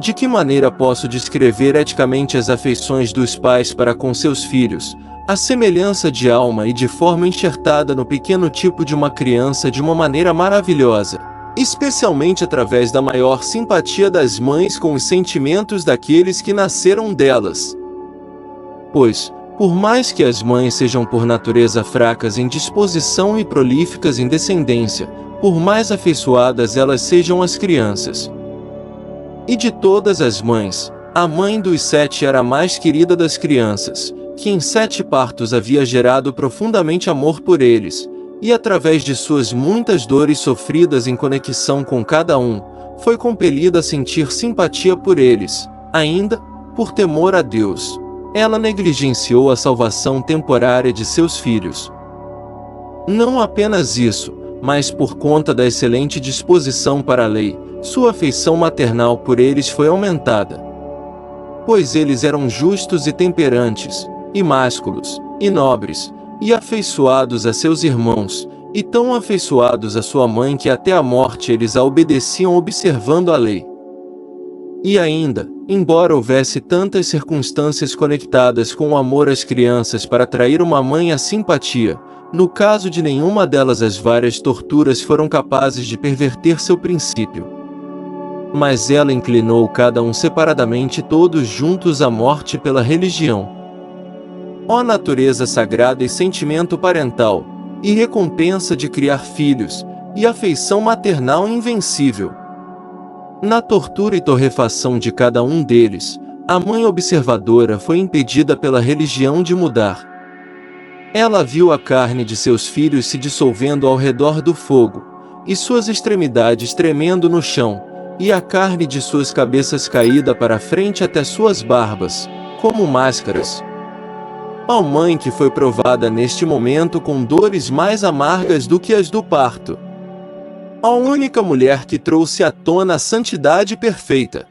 A: De que maneira posso descrever eticamente as afeições dos pais para com seus filhos, a semelhança de alma e de forma enxertada no pequeno tipo de uma criança de uma maneira maravilhosa, especialmente através da maior simpatia das mães com os sentimentos daqueles que nasceram delas. Pois, por mais que as mães sejam por natureza fracas em disposição e prolíficas em descendência, por mais afeiçoadas elas sejam às crianças. E de todas as mães, a mãe dos 7 era a mais querida das crianças, que em 7 partos havia gerado profundamente amor por eles, e através de suas muitas dores sofridas em conexão com cada um, foi compelida a sentir simpatia por eles. Ainda, por temor a Deus, ela negligenciou a salvação temporária de seus filhos. Não apenas isso, mas por conta da excelente disposição para a lei, sua afeição maternal por eles foi aumentada. Pois eles eram justos e temperantes, e másculos, e nobres, e afeiçoados a seus irmãos, e tão afeiçoados a sua mãe que até a morte eles a obedeciam observando a lei. E ainda, embora houvesse tantas circunstâncias conectadas com o amor às crianças para atrair uma mãe à simpatia, no caso de nenhuma delas as várias torturas foram capazes de perverter seu princípio. Mas ela inclinou cada um separadamente todos juntos à morte pela religião. Ó natureza sagrada e sentimento parental, e recompensa de criar filhos, e afeição maternal invencível! Na tortura e torrefação de cada um deles, a mãe observadora foi impedida pela religião de mudar. Ela viu a carne de seus filhos se dissolvendo ao redor do fogo, e suas extremidades tremendo no chão, e a carne de suas cabeças caída para frente até suas barbas, como máscaras. Ó mãe que foi provada neste momento com dores mais amargas do que as do parto. Ó única mulher que trouxe à tona a santidade perfeita.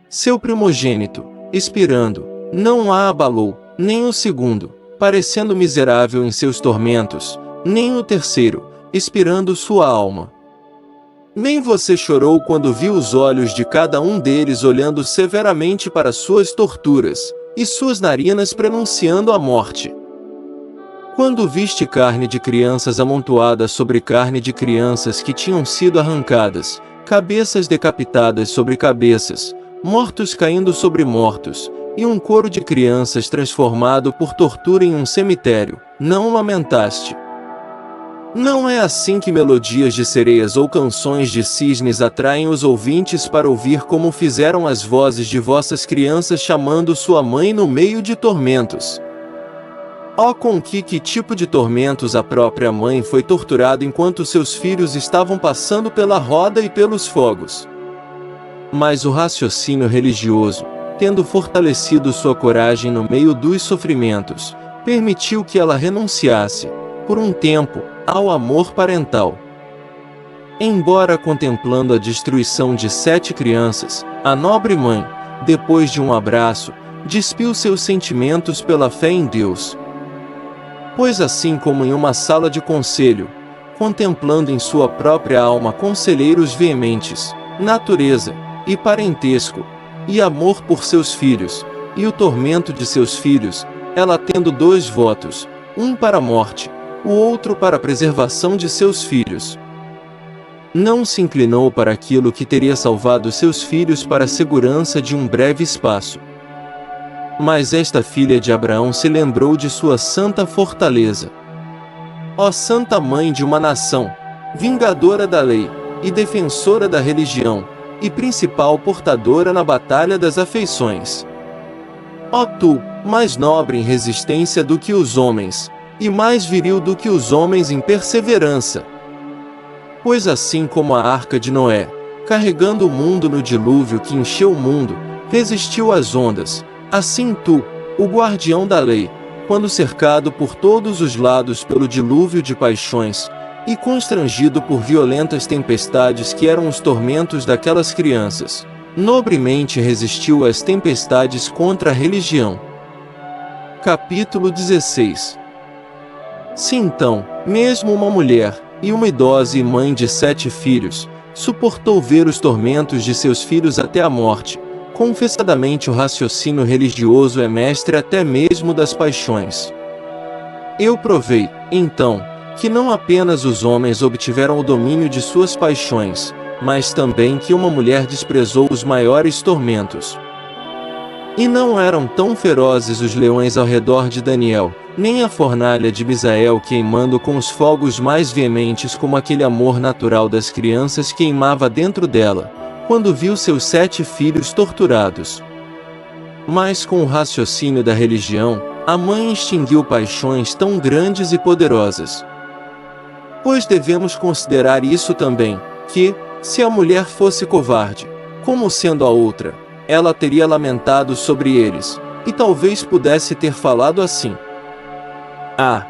A: Seu primogênito, expirando, não a abalou, nem o segundo, parecendo miserável em seus tormentos, nem o terceiro, expirando sua alma. Nem você chorou quando viu os olhos de cada um deles olhando severamente para suas torturas, e suas narinas prenunciando a morte. Quando viste carne de crianças amontoada sobre carne de crianças que tinham sido arrancadas, cabeças decapitadas sobre cabeças, mortos caindo sobre mortos, e um coro de crianças transformado por tortura em um cemitério, não lamentaste. Não é assim que melodias de sereias ou canções de cisnes atraem os ouvintes para ouvir como fizeram as vozes de vossas crianças chamando sua mãe no meio de tormentos. Com que tipo de tormentos a própria mãe foi torturada enquanto seus filhos estavam passando pela roda e pelos fogos. Mas o raciocínio religioso, tendo fortalecido sua coragem no meio dos sofrimentos, permitiu que ela renunciasse, por um tempo, ao amor parental. Embora contemplando a destruição de 7 crianças, a nobre mãe, depois de um abraço, despiu seus sentimentos pela fé em Deus. Pois assim como em uma sala de conselho, contemplando em sua própria alma conselheiros veementes, natureza, e parentesco, e amor por seus filhos, e o tormento de seus filhos, ela tendo 2 votos, um para a morte, o outro para a preservação de seus filhos. Não se inclinou para aquilo que teria salvado seus filhos para a segurança de um breve espaço. Mas esta filha de Abraão se lembrou de sua santa fortaleza. Ó Santa Mãe de uma nação, vingadora da lei, e defensora da religião, e principal portadora na batalha das afeições. Ó tu, mais nobre em resistência do que os homens, e mais viril do que os homens em perseverança. Pois assim como a arca de Noé, carregando o mundo no dilúvio que encheu o mundo, resistiu às ondas. Assim tu, o guardião da lei, quando cercado por todos os lados pelo dilúvio de paixões, e constrangido por violentas tempestades que eram os tormentos daquelas crianças, nobremente resistiu às tempestades contra a religião. Capítulo 16. Se então, mesmo uma mulher, e uma idosa e mãe de 7 filhos, suportou ver os tormentos de seus filhos até a morte, confessadamente o raciocínio religioso é mestre até mesmo das paixões. Eu provei, então, que não apenas os homens obtiveram o domínio de suas paixões, mas também que uma mulher desprezou os maiores tormentos. E não eram tão ferozes os leões ao redor de Daniel, nem a fornalha de Misael queimando com os fogos mais veementes como aquele amor natural das crianças queimava dentro dela, quando viu seus 7 filhos torturados. Mas com o raciocínio da religião, a mãe extinguiu paixões tão grandes e poderosas. Pois devemos considerar isso também, que, se a mulher fosse covarde, como sendo a outra, ela teria lamentado sobre eles, e talvez pudesse ter falado assim: ah,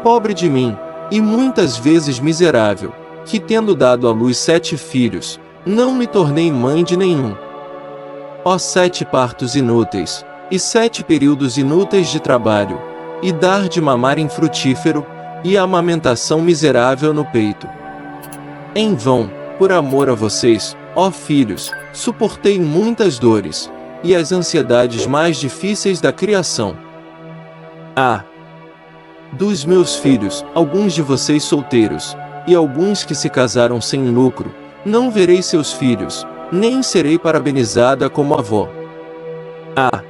A: pobre de mim, e muitas vezes miserável, que tendo dado à luz 7 filhos, não me tornei mãe de nenhum. Ó 7 partos inúteis, e 7 períodos inúteis de trabalho, e dar de mamar infrutífero, e a amamentação miserável no peito. Em vão, por amor a vocês, ó filhos, suportei muitas dores, e as ansiedades mais difíceis da criação. Ah! Dos meus filhos, alguns de vocês solteiros, e alguns que se casaram sem lucro, não verei seus filhos, nem serei parabenizada como avó. Ah!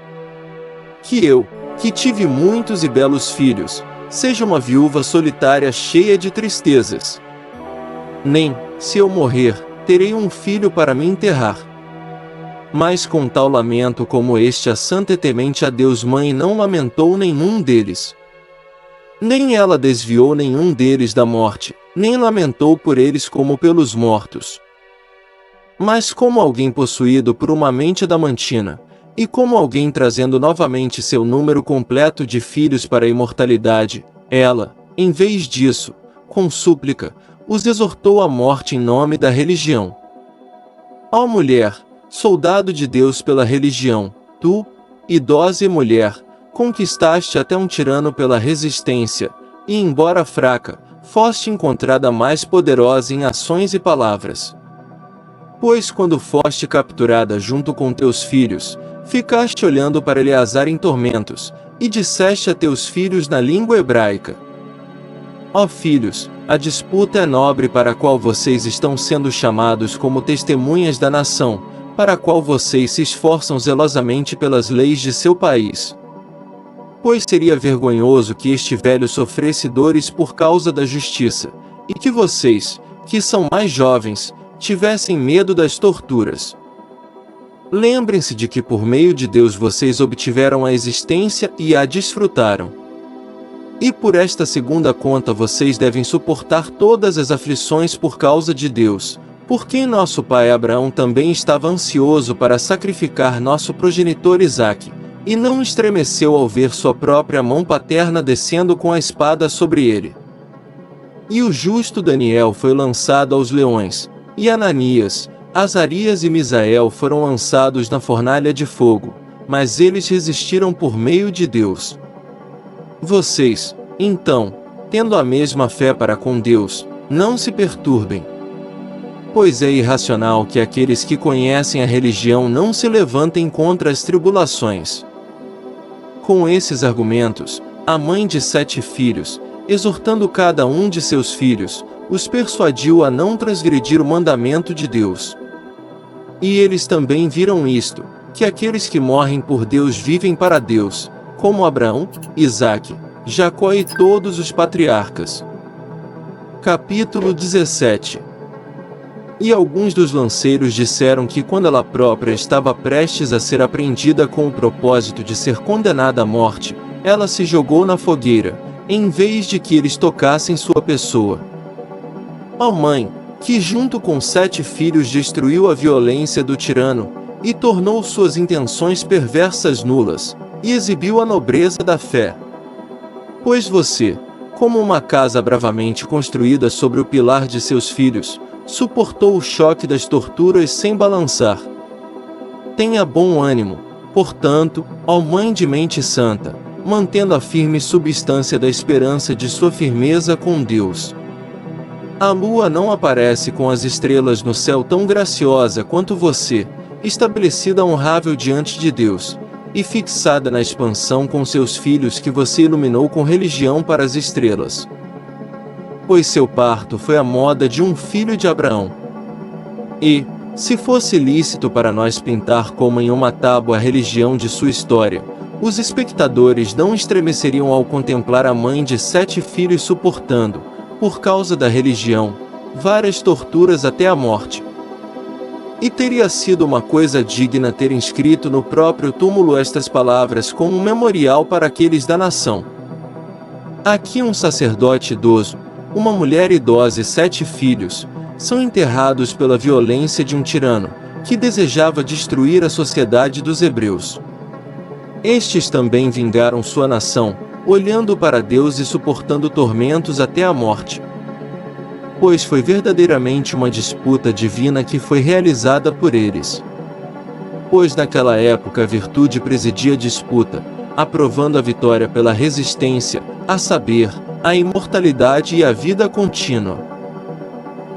A: Que eu, que tive muitos e belos filhos, seja uma viúva solitária cheia de tristezas. Nem, se eu morrer, terei um filho para me enterrar. Mas com tal lamento como este a santa e temente a Deus mãe não lamentou nenhum deles. Nem ela desviou nenhum deles da morte, nem lamentou por eles como pelos mortos. Mas como alguém possuído por uma mente adamantina, e como alguém trazendo novamente seu número completo de filhos para a imortalidade, ela, em vez disso, com súplica, os exortou à morte em nome da religião. Ó mulher, soldado de Deus pela religião, tu, idosa e mulher, conquistaste até um tirano pela resistência, e embora fraca, foste encontrada mais poderosa em ações e palavras. Pois quando foste capturada junto com teus filhos, ficaste olhando para Eleazar em tormentos, e disseste a teus filhos na língua hebraica: ó filhos, a disputa é nobre para a qual vocês estão sendo chamados como testemunhas da nação, para a qual vocês se esforçam zelosamente pelas leis de seu país. Pois seria vergonhoso que este velho sofresse dores por causa da justiça, e que vocês, que são mais jovens, tivessem medo das torturas. Lembrem-se de que por meio de Deus vocês obtiveram a existência e a desfrutaram. E por esta segunda conta vocês devem suportar todas as aflições por causa de Deus, por quem nosso pai Abraão também estava ansioso para sacrificar nosso progenitor Isaque, e não estremeceu ao ver sua própria mão paterna descendo com a espada sobre ele. E o justo Daniel foi lançado aos leões, e Ananias, Azarias e Misael foram lançados na fornalha de fogo, mas eles resistiram por meio de Deus. Vocês, então, tendo a mesma fé para com Deus, não se perturbem. Pois é irracional que aqueles que conhecem a religião não se levantem contra as tribulações. Com esses argumentos, a mãe de 7 filhos, exortando cada um de seus filhos, os persuadiu a não transgredir o mandamento de Deus. E eles também viram isto, que aqueles que morrem por Deus vivem para Deus, como Abraão, Isaque, Jacó e todos os patriarcas. Capítulo 17. E alguns dos lanceiros disseram que quando ela própria estava prestes a ser apreendida com o propósito de ser condenada à morte, ela se jogou na fogueira, em vez de que eles tocassem sua pessoa. Ó mãe, que junto com 7 filhos destruiu a violência do tirano, e tornou suas intenções perversas nulas, e exibiu a nobreza da fé. Pois você, como uma casa bravamente construída sobre o pilar de seus filhos, suportou o choque das torturas sem balançar. Tenha bom ânimo, portanto, ó Mãe de mente santa, mantendo a firme substância da esperança de sua firmeza com Deus. A lua não aparece com as estrelas no céu tão graciosa quanto você, estabelecida honrável diante de Deus, e fixada na expansão com seus filhos que você iluminou com religião para as estrelas. Pois seu parto foi a moda de um filho de Abraão. E, se fosse lícito para nós pintar como em uma tábua a religião de sua história, os espectadores não estremeceriam ao contemplar a mãe de 7 filhos suportando, por causa da religião, várias torturas até a morte. E teria sido uma coisa digna ter inscrito no próprio túmulo estas palavras como um memorial para aqueles da nação. Aqui um sacerdote idoso, uma mulher idosa e 7 filhos, são enterrados pela violência de um tirano, que desejava destruir a sociedade dos hebreus. Estes também vingaram sua nação, olhando para Deus e suportando tormentos até a morte. Pois foi verdadeiramente uma disputa divina que foi realizada por eles. Pois naquela época a virtude presidia a disputa, aprovando a vitória pela resistência, a saber, a imortalidade e a vida contínua.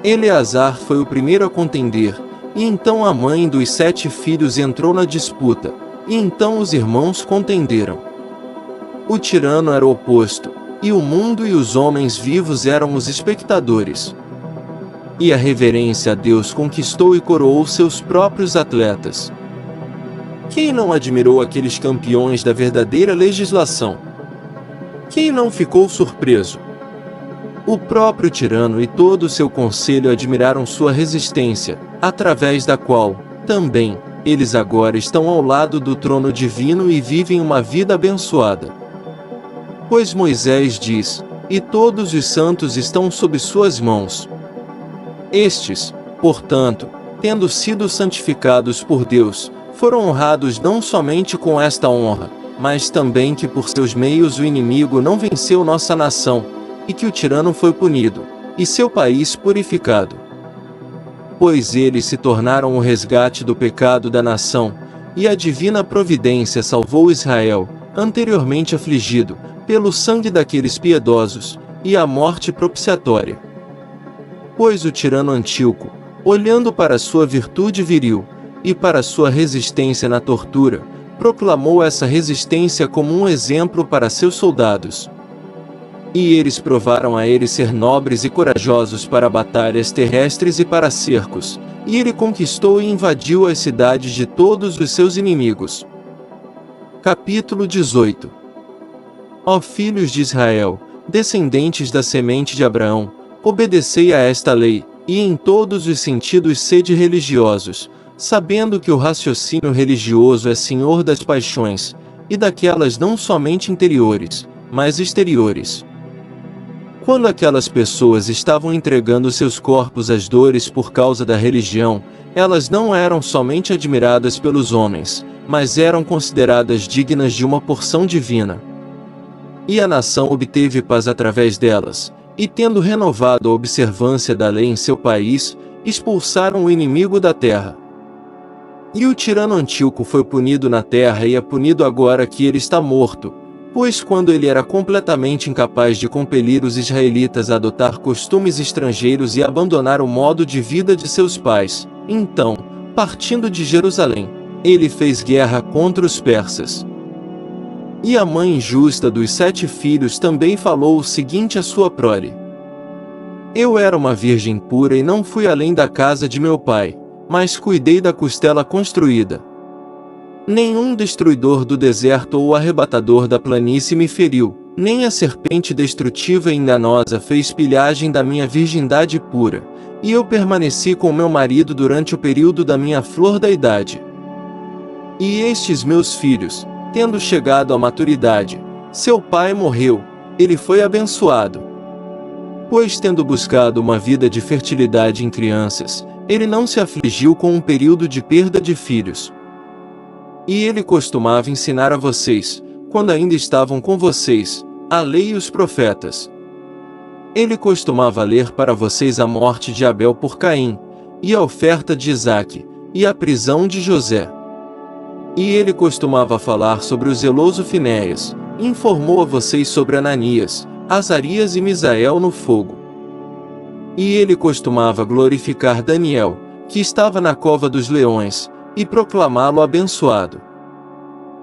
A: Eleazar foi o primeiro a contender, e então a mãe dos 7 filhos entrou na disputa, e então os irmãos contenderam. O tirano era o oposto, e o mundo e os homens vivos eram os espectadores. E a reverência a Deus conquistou e coroou seus próprios atletas. Quem não admirou aqueles campeões da verdadeira legislação? Quem não ficou surpreso? O próprio tirano e todo o seu conselho admiraram sua resistência, através da qual, também, eles agora estão ao lado do trono divino e vivem uma vida abençoada. Pois Moisés diz, e todos os santos estão sob suas mãos. Estes, portanto, tendo sido santificados por Deus, foram honrados não somente com esta honra, mas também que por seus meios o inimigo não venceu nossa nação, e que o tirano foi punido, e seu país purificado. Pois eles se tornaram o resgate do pecado da nação, e a divina providência salvou Israel, anteriormente afligido, pelo sangue daqueles piedosos, e a morte propiciatória. Pois o tirano Antíoco, olhando para sua virtude viril, e para sua resistência na tortura, proclamou essa resistência como um exemplo para seus soldados. E eles provaram a ele ser nobres e corajosos para batalhas terrestres e para cercos, e ele conquistou e invadiu as cidades de todos os seus inimigos. Capítulo 18. Ó filhos de Israel, descendentes da semente de Abraão, obedecei a esta lei, e em todos os sentidos sede religiosos, sabendo que o raciocínio religioso é senhor das paixões, e daquelas não somente interiores, mas exteriores. Quando aquelas pessoas estavam entregando seus corpos às dores por causa da religião, elas não eram somente admiradas pelos homens, mas eram consideradas dignas de uma porção divina. E a nação obteve paz através delas, e tendo renovado a observância da lei em seu país, expulsaram o inimigo da terra. E o tirano Antíoco foi punido na terra e é punido agora que ele está morto, pois quando ele era completamente incapaz de compelir os israelitas a adotar costumes estrangeiros e abandonar o modo de vida de seus pais, então, partindo de Jerusalém, ele fez guerra contra os persas. E a mãe justa dos 7 filhos também falou o seguinte à sua prole: Eu era uma virgem pura e não fui além da casa de meu pai, mas cuidei da costela construída. Nenhum destruidor do deserto ou arrebatador da planície me feriu, nem a serpente destrutiva e enganosa fez pilhagem da minha virgindade pura, e eu permaneci com meu marido durante o período da minha flor da idade. E estes meus filhos, tendo chegado à maturidade, seu pai morreu, ele foi abençoado. Pois tendo buscado uma vida de fertilidade em crianças, Ele não se afligiu com um período de perda de filhos. E ele costumava ensinar a vocês, quando ainda estavam com vocês, a lei e os profetas. Ele costumava ler para vocês a morte de Abel por Caim, e a oferta de Isaque, e a prisão de José. E ele costumava falar sobre o zeloso Finéias, e informou a vocês sobre Ananias, Azarias e Misael no fogo. E ele costumava glorificar Daniel, que estava na cova dos leões, e proclamá-lo abençoado.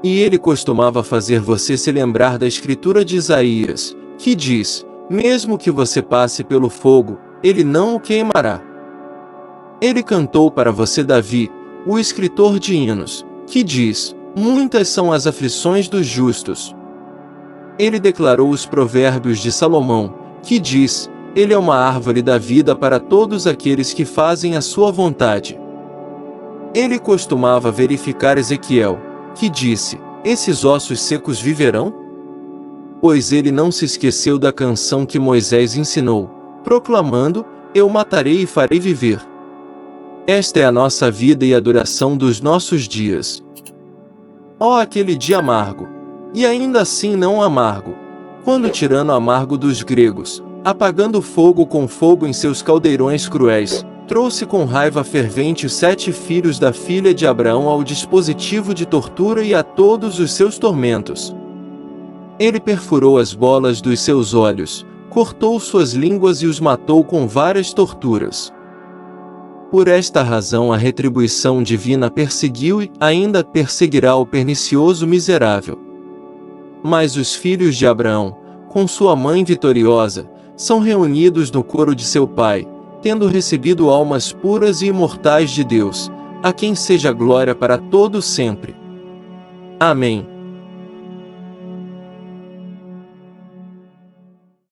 A: E ele costumava fazer você se lembrar da escritura de Isaías, que diz: mesmo que você passe pelo fogo, ele não o queimará. Ele cantou para você Davi, o escritor de hinos, que diz: muitas são as aflições dos justos. Ele declarou os provérbios de Salomão, que diz: ele é uma árvore da vida para todos aqueles que fazem a sua vontade. Ele costumava verificar Ezequiel, que disse: esses ossos secos viverão? Pois ele não se esqueceu da canção que Moisés ensinou, proclamando: eu matarei e farei viver. Esta é a nossa vida e a duração dos nossos dias. Ó aquele dia amargo! E ainda assim não amargo, quando o tirano amargo dos gregos, apagando fogo com fogo em seus caldeirões cruéis, trouxe com raiva fervente os 7 filhos da filha de Abraão ao dispositivo de tortura e a todos os seus tormentos. Ele perfurou as bolas dos seus olhos, cortou suas línguas e os matou com várias torturas. Por esta razão a retribuição divina perseguiu e ainda perseguirá o pernicioso miserável. Mas os filhos de Abraão, com sua mãe vitoriosa, são reunidos no coro de seu pai, tendo recebido almas puras e imortais de Deus, a quem seja glória para todo sempre. Amém.